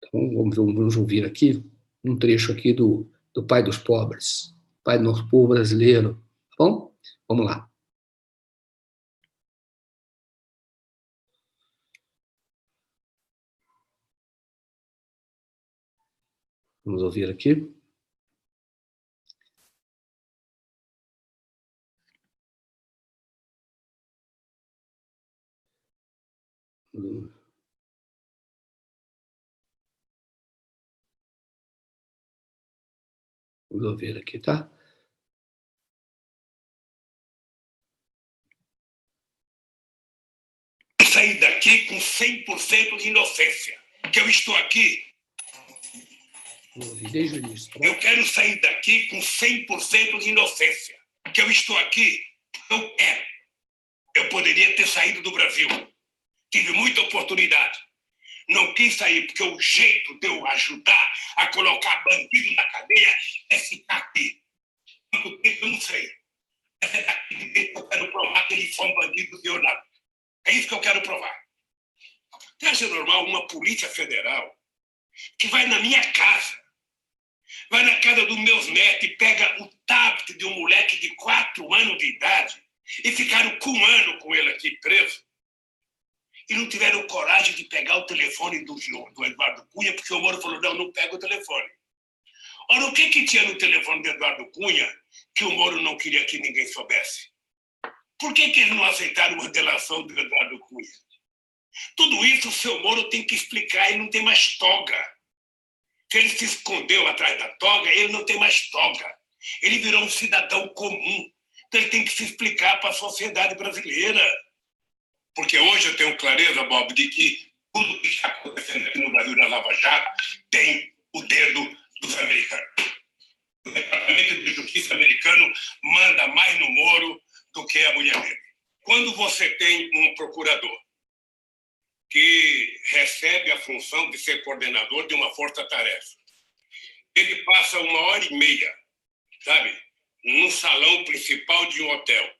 então, vamos ouvir aqui um trecho aqui do Pai dos Pobres, Pai do nosso povo brasileiro, tá bom? Vamos lá. Vamos ouvir aqui. Vamos ouvir aqui, tá? Sair daqui com 100% de inocência. Que eu estou aqui. Desde o início, tá? Eu quero sair daqui com 100% de inocência. Que eu estou aqui. Eu quero. Eu poderia ter saído do Brasil. Tive muita oportunidade. Não quis sair porque o jeito de eu ajudar a colocar bandido na cadeia é ficar aqui. Quanto tempo eu não sei. Mas é daqui de dentro que eu quero provar que eles são bandidos e eu não. É isso que eu quero provar. Você acha normal uma polícia federal que vai na minha casa, vai na casa dos meus netos e pega o tablet de um moleque de 4 anos de idade e ficaram com 1 ano com ele aqui preso e não tiveram coragem de pegar o telefone do Eduardo Cunha, porque o Moro falou, não pega o telefone. Ora, o que tinha no telefone do Eduardo Cunha que o Moro não queria que ninguém soubesse? Por que eles não aceitaram a delação do Eduardo Cunha? Tudo isso o seu Moro tem que explicar, ele não tem mais toga. Se ele se escondeu atrás da toga, ele não tem mais toga. Ele virou um cidadão comum. Então ele tem que se explicar para a sociedade brasileira. Porque hoje eu tenho clareza, Bob, de que tudo que está acontecendo aqui no Brasil da Lava Jato tem o dedo dos americanos. O Departamento de Justiça americano manda mais no Moro do que a mulher dele. Quando você tem um procurador que recebe a função de ser coordenador de uma força-tarefa, ele passa 1h30, sabe, no salão principal de um hotel,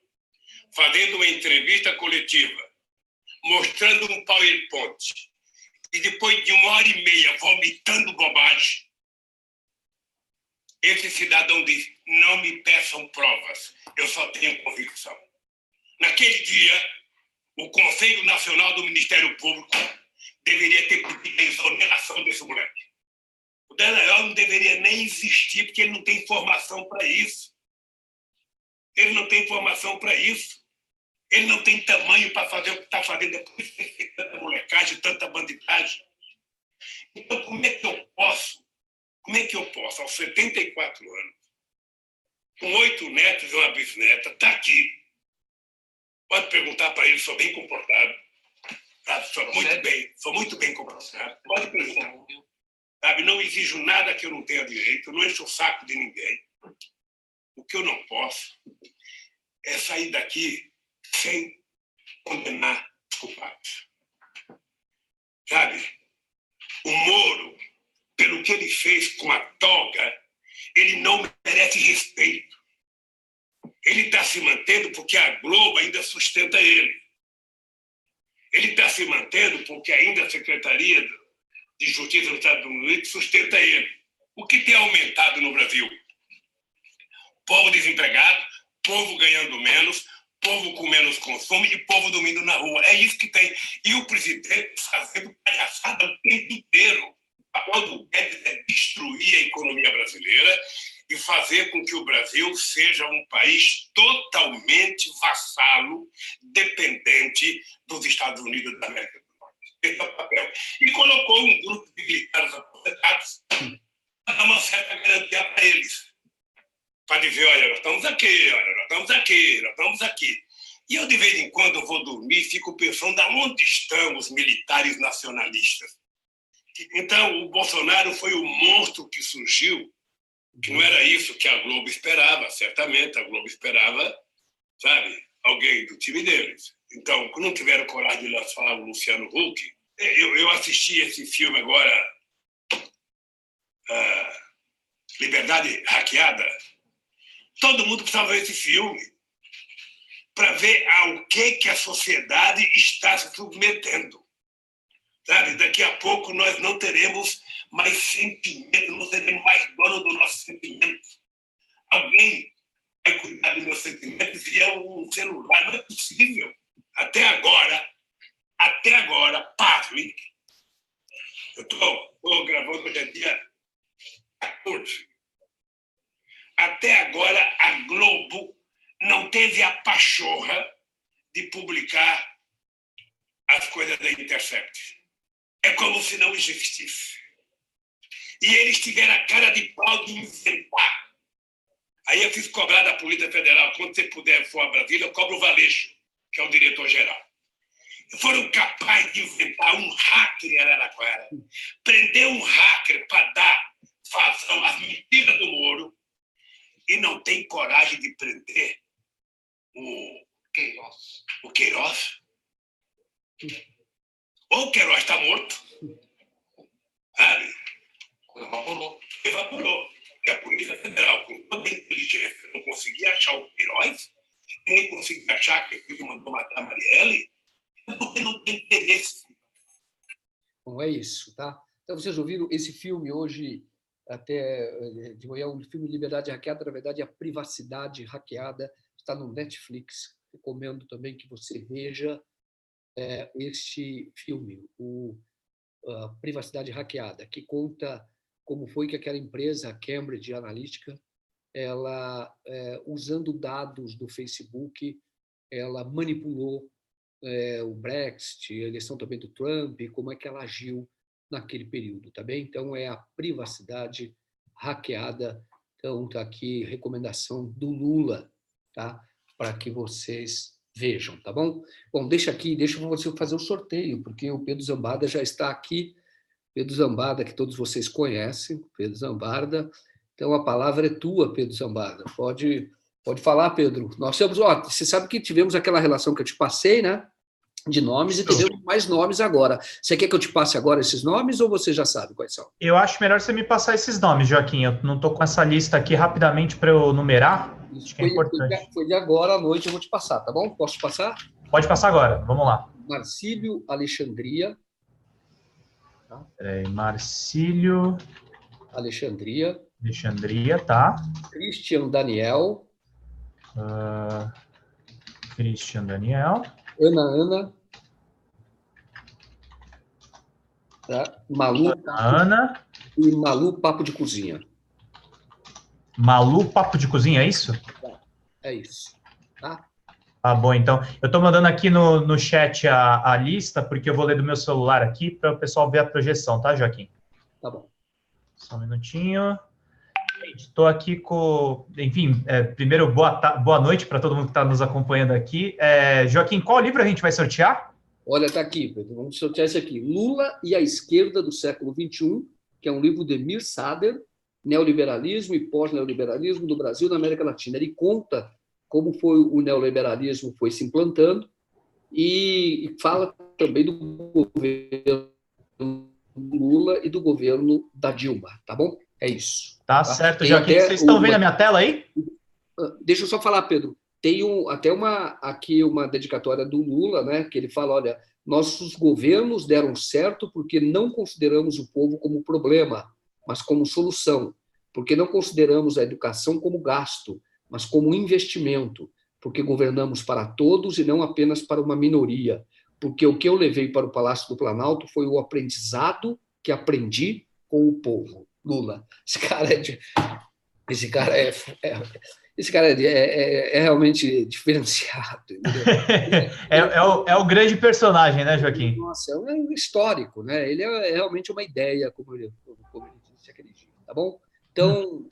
fazendo uma entrevista coletiva, mostrando um PowerPoint, e depois de 1h30 vomitando bobagem, esse cidadão diz: não me peçam provas, eu só tenho convicção. Naquele dia, o Conselho Nacional do Ministério Público deveria ter pedido a exoneração desse moleque. O Dallagnol não deveria nem existir, porque ele não tem formação para isso. Ele não tem formação para isso. Ele não tem tamanho para fazer o que está fazendo depois de tanta molecagem, tanta bandidagem. Então, como é que eu posso, aos 74 anos, com 8 netos e uma bisneta, estar aqui? Pode perguntar para ele, sou bem comportado. Sabe? Sou muito bem comportado. Pode perguntar. Sabe? Não exijo nada que eu não tenha direito, não encho o saco de ninguém. O que eu não posso é sair daqui sem condenar os culpados. Sabe? O Moro, pelo que ele fez com a toga, ele não merece respeito. Ele está se mantendo porque a Globo ainda sustenta ele. Ele está se mantendo porque ainda a Secretaria de Justiça dos Estados Unidos sustenta ele. O que tem aumentado no Brasil? Povo desempregado, povo ganhando menos, povo com menos consumo e povo dormindo na rua. É isso que tem. E o presidente fazendo palhaçada o tempo inteiro. A papel do Guedes é destruir a economia brasileira e fazer com que o Brasil seja um país totalmente vassalo, dependente dos Estados Unidos da América do Norte. Esse é o papel. E colocou um grupo de militares aposentados para dar uma certa garantia para eles. Para dizer: olha, nós estamos aqui, olha, nós estamos aqui, nós estamos aqui. E eu, de vez em quando, eu vou dormir e fico pensando aonde estão os militares nacionalistas. Então, o Bolsonaro foi o monstro que surgiu, que não era isso que a Globo esperava, certamente. A Globo esperava, sabe, alguém do time deles. Então, quando não tiveram coragem de lançar o Luciano Huck, eu assisti esse filme agora, Liberdade Hackeada. Todo mundo precisava ver esse filme para ver ao que a sociedade está se submetendo. Sabe? Daqui a pouco nós não teremos mais sentimento, não seremos mais dono do nosso sentimento. Alguém vai cuidar dos meus sentimentos e é um celular. Não é possível. Até agora, pasme, eu estou gravando hoje é dia 14. Até agora, a Globo não teve a pachorra de publicar as coisas da Intercept. É como se não existisse. E eles tiveram a cara de pau de inventar. Aí eu fiz cobrar da Polícia Federal: quando você puder for a Brasília, eu cobro o Valeixo, que é o diretor-geral. Foram capazes de inventar um hacker em Araraquara, prender um hacker para dar vazão às mentiras do Moro, e não tem coragem de prender o Queiroz. Ou o Queiroz está morto, sabe? Evaporou. E a Polícia Federal, com toda a inteligência, não conseguia achar o Queiroz, nem conseguia achar que ele mandou matar a Marielle, porque não tem interesse. Bom, é isso, tá? Então, vocês ouviram esse filme hoje, até de manhã, o filme Liberdade Hackeada, na verdade, é a Privacidade Hackeada, está no Netflix. Recomendo também que você veja este filme, a Privacidade Hackeada, que conta como foi que aquela empresa, a Cambridge Analytica, ela, usando dados do Facebook, ela manipulou o Brexit, a eleição também do Trump, e como é que ela agiu naquele período, tá bem? Então, é a Privacidade Hackeada. Então, está aqui recomendação do Lula, tá? Para que vocês vejam, tá bom? Bom, deixa você fazer o sorteio, porque o Pedro Zambada já está aqui Pedro Zambarda, que todos vocês conhecem, Pedro Zambarda. Então, a palavra é tua, Pedro Zambarda. Pode falar, Pedro. Nós temos, você sabe que tivemos aquela relação que eu te passei, né? De nomes, e tivemos mais nomes agora. Você quer que eu te passe agora esses nomes ou você já sabe quais são? Eu acho melhor você me passar esses nomes, Joaquim. Eu não estou com essa lista aqui rapidamente para eu numerar. Isso acho que é importante. Foi de agora à noite, eu vou te passar, tá bom? Posso te passar? Pode passar agora, vamos lá. Marcílio Alexandria. Tá? Marcílio Alexandria, tá? Christian Daniel. Christian Daniel. Ana. Tá? Malu. Ana. E Malu Papo de Cozinha. Malu Papo de Cozinha, é isso? É isso. Tá? Tá bom, então. Eu estou mandando aqui no chat a lista, porque eu vou ler do meu celular aqui para o pessoal ver a projeção, tá, Joaquim? Tá bom. Só um minutinho. Estou aqui com... Enfim, primeiro, boa noite para todo mundo que está nos acompanhando aqui. Joaquim, qual livro a gente vai sortear? Olha, está aqui, Pedro. Vamos sortear esse aqui. Lula e a Esquerda do Século XXI, que é um livro de Emir Sader, Neoliberalismo e Pós-Neoliberalismo do Brasil na América Latina. Ele conta como foi o neoliberalismo foi se implantando e fala também do governo Lula e do governo da Dilma, tá bom? É isso. Tá certo, Joaquim. Vocês estão vendo a minha tela aí? Deixa eu só falar, Pedro. Tem até uma dedicatória do Lula, né, que ele fala, olha, nossos governos deram certo porque não consideramos o povo como problema, mas como solução, porque não consideramos a educação como gasto, mas como investimento, porque governamos para todos e não apenas para uma minoria, porque o que eu levei para o Palácio do Planalto foi o aprendizado que aprendi com o povo. Lula. Esse cara é realmente diferenciado. É o grande personagem, né, Joaquim? Nossa, é um histórico, né? Ele é realmente uma ideia, como ele disse aquele dia, tá bom? Então...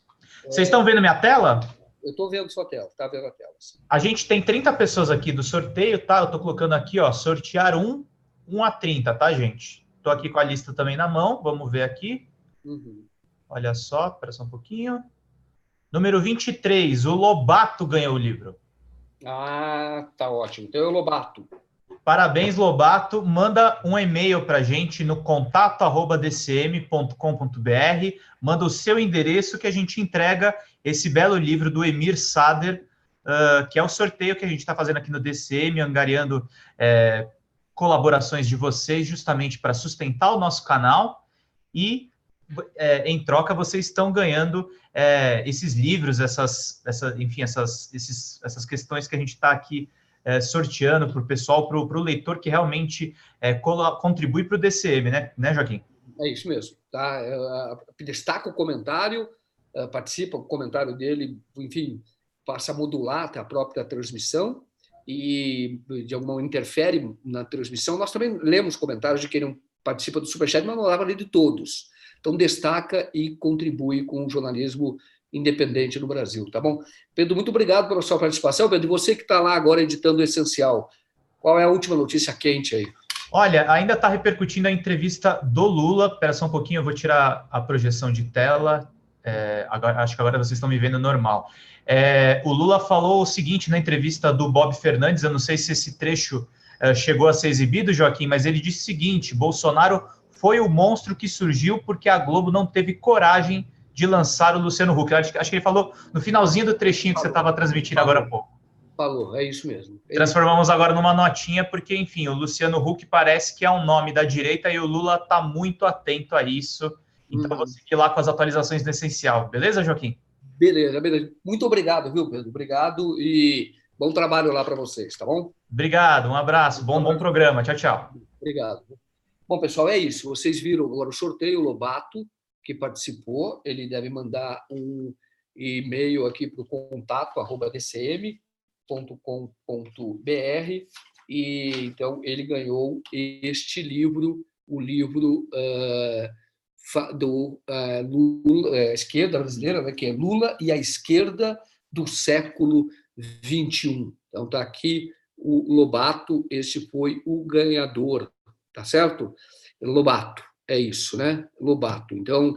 Vocês estão vendo minha tela? Eu estou vendo sua tela, está vendo a tela. Sim. A gente tem 30 pessoas aqui do sorteio, tá? Eu estou colocando aqui, ó, sortear 1 a 30, tá, gente? Estou aqui com a lista também na mão, vamos ver aqui. Uhum. Olha só, espera só um pouquinho. Número 23, o Lobato ganhou o livro. Ah, tá ótimo. Então é o Lobato. Parabéns, Lobato. Manda um e-mail para a gente no contato@dcm.com.br. Manda o seu endereço que a gente entrega esse belo livro do Emir Sader, que é o sorteio que a gente está fazendo aqui no DCM, angariando colaborações de vocês justamente para sustentar o nosso canal e em troca, vocês estão ganhando esses livros, essas questões que a gente está aqui sorteando para o pessoal, para o leitor que realmente contribui para o DCM, né, Joaquim? É isso mesmo. Tá? Destaca o comentário, participa com o comentário dele, enfim, passa a modular a própria transmissão e, de alguma maneira, interfere na transmissão. Nós também lemos comentários de quem não participa do Superchat, mas não dava ler de todos. Então, destaca e contribui com o jornalismo independente no Brasil, tá bom? Pedro, muito obrigado pela sua participação. Pedro, você que está lá agora editando o Essencial, qual é a última notícia quente aí? Olha, ainda está repercutindo a entrevista do Lula. Espera só um pouquinho, eu vou tirar a projeção de tela. Acho que agora vocês estão me vendo normal. O Lula falou o seguinte na entrevista do Bob Fernandes, eu não sei se esse trecho chegou a ser exibido, Joaquim, mas ele disse o seguinte: Bolsonaro foi o monstro que surgiu porque a Globo não teve coragem de lançar o Luciano Huck. Acho que ele falou no finalzinho do trechinho que você estava transmitindo agora há pouco. Falou, é isso mesmo. Transformamos agora numa notinha, porque, enfim, o Luciano Huck parece que é um nome da direita e o Lula está muito atento a isso. Então, vou seguir lá com as atualizações do Essencial. Beleza, Joaquim? Beleza. Muito obrigado, viu, Pedro? Obrigado e bom trabalho lá para vocês, tá bom? Obrigado, um abraço. Bom programa. Tchau, tchau. Obrigado. Bom, pessoal, é isso. Vocês viram agora o sorteio, o Lobato, que participou. Ele deve mandar um e-mail aqui para o contato@dcm.com.br e então ele ganhou este livro, o livro do Lula, esquerda brasileira, né, que é Lula e a Esquerda do Século XXI. Então está aqui o Lobato, esse foi o ganhador. Tá certo? Lobato. é isso, né? Lobato. Então,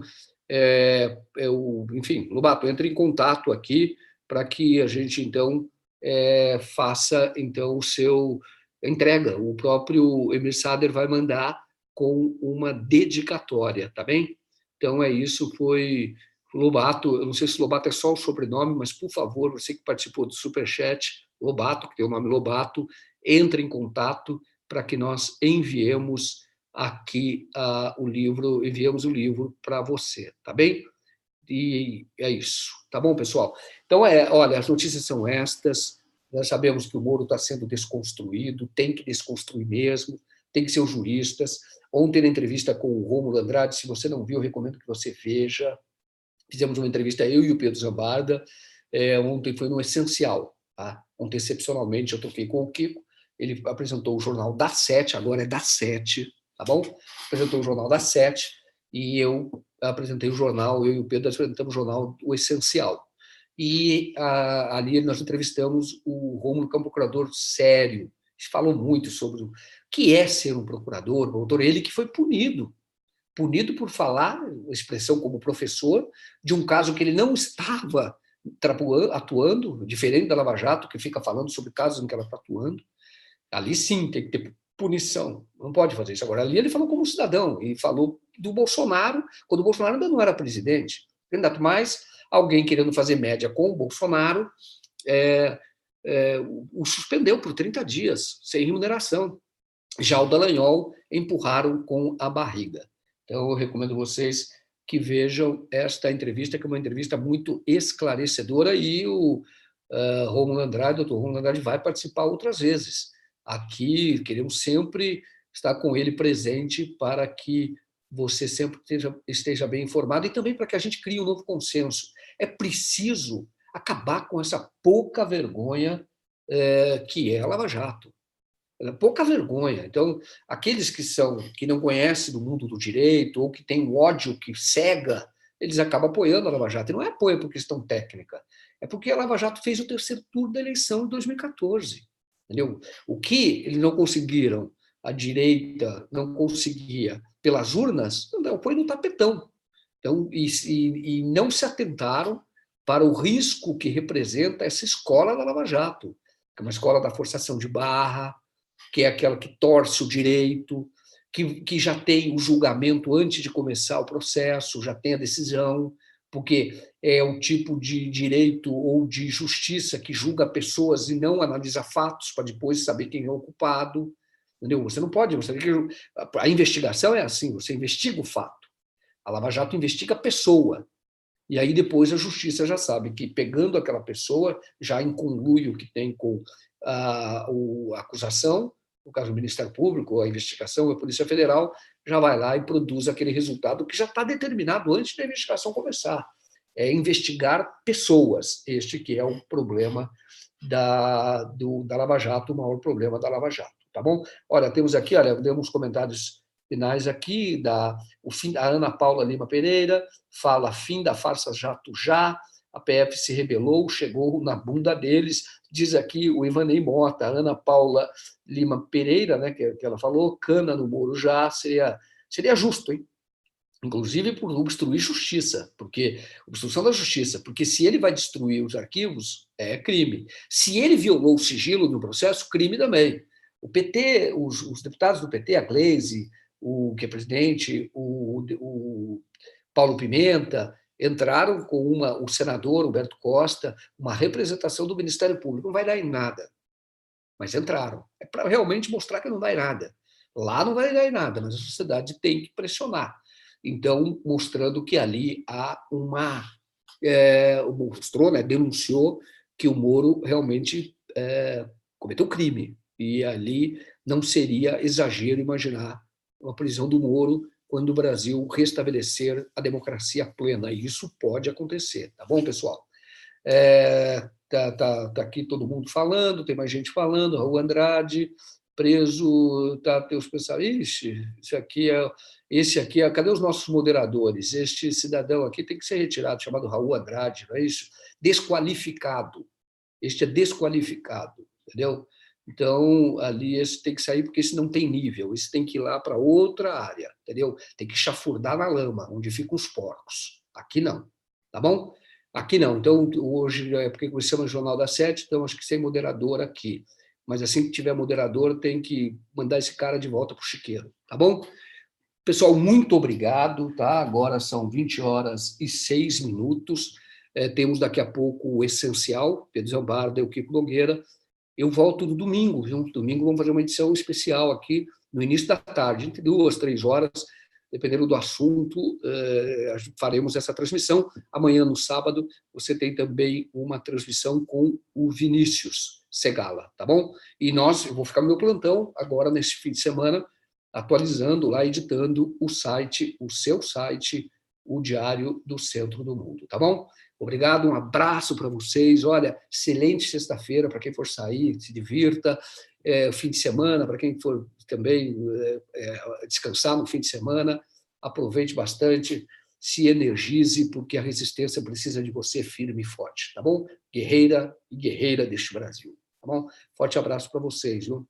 enfim, Lobato, entre em contato aqui para que a gente, então, faça então o seu entrega. O próprio Emir Sader vai mandar com uma dedicatória, tá bem? Então é isso, foi Lobato. Eu não sei se Lobato é só o sobrenome, mas por favor, você que participou do Superchat, Lobato, que tem o nome Lobato, entre em contato para que nós enviemos aqui enviamos o livro para você, tá bem? E é isso, tá bom, pessoal? Então, olha, as notícias são estas. Nós sabemos que o Moro está sendo desconstruído, tem que desconstruir mesmo, tem que ser os juristas. Ontem, na entrevista com o Rômulo Andrade, se você não viu, eu recomendo que você veja. Fizemos uma entrevista, eu e o Pedro Zambarda. Ontem foi no Essencial. Tá? Ontem, excepcionalmente, eu toquei com o Kiko. Ele apresentou o jornal das 7, agora é das 7, tá bom? Apresentou o jornal das 7 e eu apresentei o jornal, eu e o Pedro apresentamos o jornal O Essencial. E ali nós entrevistamos o Rômulo, que é um procurador sério. A gente falou muito sobre o que é ser um procurador, ele que foi punido por falar, expressão como professor, de um caso que ele não estava atuando, diferente da Lava Jato, que fica falando sobre casos em que ela está atuando. Ali sim tem que ter punição, não pode fazer isso. Agora, ali ele falou como cidadão, e falou do Bolsonaro, quando o Bolsonaro ainda não era presidente. Ainda mais alguém querendo fazer média com o Bolsonaro, o suspendeu por 30 dias, sem remuneração. Já o Dallagnol empurraram com a barriga. Então, eu recomendo vocês que vejam esta entrevista, que é uma entrevista muito esclarecedora, e o Rômulo Andrade, o doutor Rômulo Andrade, vai participar outras vezes. Aqui, queremos sempre estar com ele presente para que você sempre esteja bem informado e também para que a gente crie um novo consenso. É preciso acabar com essa pouca vergonha que é a Lava Jato. Pouca vergonha. Então, aqueles que não conhecem do mundo do direito ou que têm um ódio que cega, eles acabam apoiando a Lava Jato. E não é apoio por questão técnica, é porque a Lava Jato fez o terceiro turno da eleição em 2014. Entendeu? O que eles não conseguiram, a direita não conseguia pelas urnas, não, foi no tapetão. Então, e não se atentaram para o risco que representa essa escola da Lava Jato, que é uma escola da forçação de barra, que é aquela que torce o direito, que já tem o julgamento antes de começar o processo, já tem a decisão, porque é um tipo de direito ou de justiça que julga pessoas e não analisa fatos para depois saber quem é o culpado. Entendeu? Você não pode. A investigação é assim, você investiga o fato. A Lava Jato investiga a pessoa. E aí depois a justiça já sabe que, pegando aquela pessoa, já em conluio que tem com a acusação, no caso do Ministério Público, a investigação, a Polícia Federal, já vai lá e produz aquele resultado que já está determinado antes da investigação começar. É investigar pessoas. Este que é o problema da Lava Jato, o maior problema da Lava Jato. Tá bom? Olha, temos aqui, temos comentários finais aqui, a Ana Paula Lima Pereira fala: fim da farsa Jato já, a PF se rebelou, chegou na bunda deles, diz aqui o Ivanei Mota. A Ana Paula Lima Pereira, né, que ela falou, cana no Moro já, seria justo, hein? Inclusive por obstruir justiça, porque obstrução da justiça, porque se ele vai destruir os arquivos, é crime. Se ele violou o sigilo no processo, crime também. O PT, os deputados do PT, a Gleisi, o que é presidente, o Paulo Pimenta, entraram com o senador Humberto Costa, uma representação do Ministério Público. Não vai dar em nada, mas entraram. É para realmente mostrar que não vai em nada. Lá não vai dar em nada, mas a sociedade tem que pressionar. Então, mostrando que ali há mostrou, né, denunciou que o Moro realmente cometeu crime. E ali não seria exagero imaginar uma prisão do Moro quando o Brasil restabelecer a democracia plena. E isso pode acontecer, tá bom, pessoal? Tá aqui todo mundo falando, tem mais gente falando, Raul Andrade, preso, tem os pensamentos, esse aqui é, cadê os nossos moderadores? Este cidadão aqui tem que ser retirado, chamado Raul Andrade, não é isso? Desqualificado. Este é desqualificado, entendeu? Então, ali esse tem que sair, porque esse não tem nível, esse tem que ir lá para outra área, entendeu? Tem que chafurdar na lama, onde ficam os porcos. Aqui não, tá bom? Aqui não. Então, hoje, porque começamos o Jornal das 7, então acho que sem moderador aqui. Mas assim que tiver moderador, tem que mandar esse cara de volta para o chiqueiro, tá bom? Pessoal, muito obrigado, tá? Agora são 20h06. Temos daqui a pouco o Essencial, Pedro Zambarda e o Kiko Nogueira. Eu volto no domingo, viu? Domingo vamos fazer uma edição especial aqui, no início da tarde, entre 2, 3 horas, dependendo do assunto, faremos essa transmissão. Amanhã, no sábado, você tem também uma transmissão com o Vinícius Segala, tá bom? E eu vou ficar no meu plantão agora, nesse fim de semana, atualizando lá, editando o site, o seu site, o Diário do Centro do Mundo, tá bom? Obrigado, um abraço para vocês. Olha, excelente sexta-feira para quem for sair, se divirta. Fim de semana, para quem for também descansar no fim de semana, aproveite bastante, se energize, porque a resistência precisa de você firme e forte, tá bom? Guerreira e guerreira deste Brasil, tá bom? Forte abraço para vocês, viu?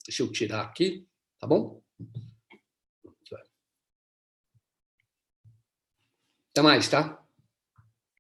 Deixa eu tirar aqui, tá bom? Até mais, tá?